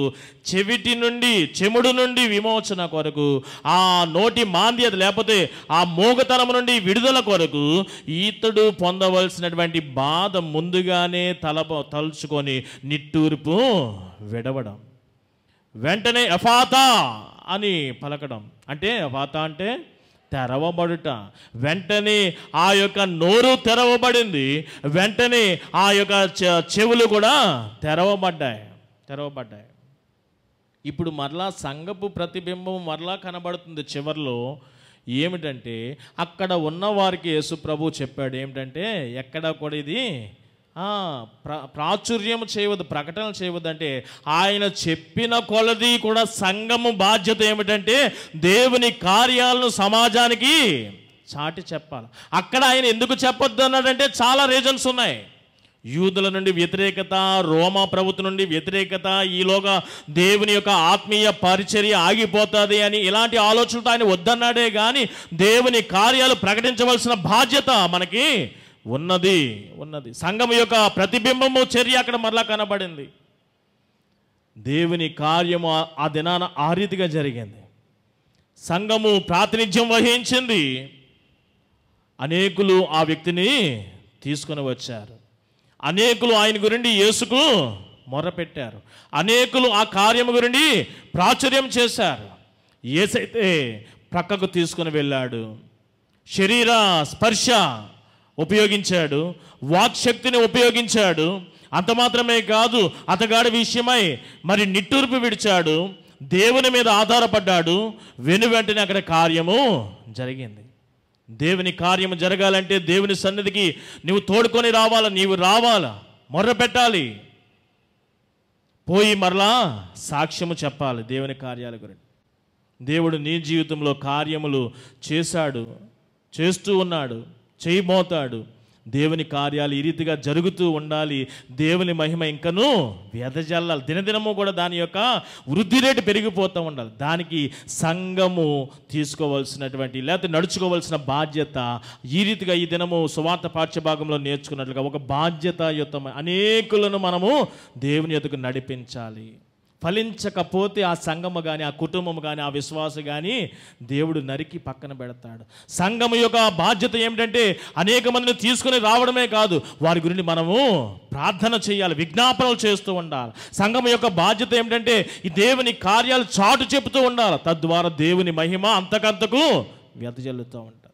చెముడు నుండి విమోచన కొరకు, ఆ నోటి మాంద్యత లేకపోతే ఆ మోగతనం నుండి విడుదల కొరకు ఇతడు పొందవలసినటువంటి బాధ ముందుగానే తలుచుకొని నిట్టూర్పు విడవడం. వెంటనే ఎఫాతా అని పలకడం. అంటే ఎఫాతా అంటే తెరవబడుట. వెంటనే ఆ యొక్క నోరు తెరవబడింది, వెంటనే ఆ యొక్క చెవులు కూడా తెరవబడ్డాయి. ఇప్పుడు మరలా సంఘపు ప్రతిబింబం మరలా కనబడుతుంది చివర్లో. ఏమిటంటే అక్కడ ఉన్న వారికి యేసు ప్రభు చెప్పాడు ఏమిటంటే, ఎక్కడ కూడా ఇది ప్రాచుర్యం చేయవద్దు, ప్రకటన చేయవద్దు. అంటే ఆయన చెప్పిన కొలది కూడా సంఘము బాధ్యత ఏమిటంటే దేవుని కార్యాలను సమాజానికి చాటి చెప్పాలి. అక్కడ ఆయన ఎందుకు చెప్పొద్దు అన్నాడంటే చాలా రీజన్స్ ఉన్నాయి. యూదుల నుండి వ్యతిరేకత, రోమా ప్రభుత్వం నుండి వ్యతిరేకత, ఈలోగా దేవుని యొక్క ఆత్మీయ పరిచర్య ఆగిపోతుంది అని ఇలాంటి ఆలోచనతో ఆయన వద్దన్నాడే కానీ దేవుని కార్యాలు ప్రకటించవలసిన బాధ్యత మనకి ఉన్నది. సంఘం యొక్క ప్రతిబింబము చర్య అక్కడ మరలా కనబడింది. దేవుని కార్యము ఆ దినాన ఆ రీతిగా జరిగింది. సంఘము ప్రాతినిధ్యం వహించింది. అనేకులు ఆ వ్యక్తిని తీసుకొని వచ్చారు. అనేకులు ఆయన గురించి యేసుకు మొరపెట్టారు. అనేకులు ఆ కార్యము గురించి ప్రాచుర్యం చేశారు. యేసైతే ప్రక్కకు తీసుకుని వెళ్ళాడు. శరీర స్పర్శ ఉపయోగించాడు, వాక్శక్తిని ఉపయోగించాడు. అంత మాత్రమే కాదు, అతగాడి విషయమై మరి నిట్టూర్పు విడిచాడు, దేవుని మీద ఆధారపడ్డాడు. వెనువెంటనే అక్కడ కార్యము జరిగింది. దేవుని కార్యము జరగాలంటే దేవుని సన్నిధికి నువ్వు తోడుకొని రావాలా, నీవు రావాలా, మొర్ర పెట్టాలి, పోయి మరలా సాక్ష్యము చెప్పాలి దేవుని కార్యాల గురించి. దేవుడు నీ జీవితంలో కార్యములు చేశాడు, చేస్తూ ఉన్నాడు, చేయబోతాడు. దేవుని కార్యాలు ఈ రీతిగా జరుగుతూ ఉండాలి. దేవుని మహిమ ఇంకనూ వెదజల్లాలి. దినదినము కూడా దాని యొక్క వృద్ధి రేటు పెరిగిపోతూ ఉండాలి. దానికి సంఘము తీసుకోవాల్సినటువంటి లేకపోతే నడుచుకోవాల్సిన బాధ్యత ఈ రీతిగా ఈ దినము సువార్త పాఠ్యభాగంలో నేర్చుకున్నట్లుగా ఒక బాధ్యతాయుతమైన అనేకులను మనము దేవుని యొద్దకు నడిపించాలి. ఫలించకపోతే ఆ సంఘము కానీ, ఆ కుటుంబము కానీ, ఆ విశ్వాసం కానీ దేవుడు నరికి పక్కన పెడతాడు. సంఘము యొక్క బాధ్యత ఏమిటంటే అనేక మందిని తీసుకుని రావడమే కాదు, వారి గురించి మనము ప్రార్థన చేయాలి, విజ్ఞాపనలు చేస్తూ ఉండాలి. సంఘము యొక్క బాధ్యత ఏమిటంటే ఈ దేవుని కార్యాలు చాటు చెబుతూ ఉండాలి. తద్వారా దేవుని మహిమ అంతకంతకు వెదజల్లుతూ ఉంటుంది.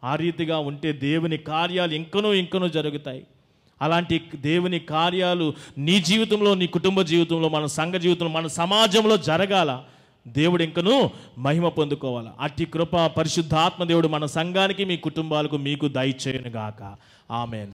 ఆ రీతిగా ఉంటే దేవుని కార్యాలు ఇంకనూ జరుగుతాయి. అలాంటి దేవుని కార్యాలు నీ జీవితంలో, నీ కుటుంబ జీవితంలో, మన సంఘ జీవితంలో, మన సమాజంలో జరగాల. దేవుడు ఇంకనూ మహిమ పొందుకోవాలి. అట్టి కృప పరిశుద్ధాత్మ దేవుడు మన సంఘానికి, మీ కుటుంబాలకు, మీకు దయచేయును గాక. ఆమేన్.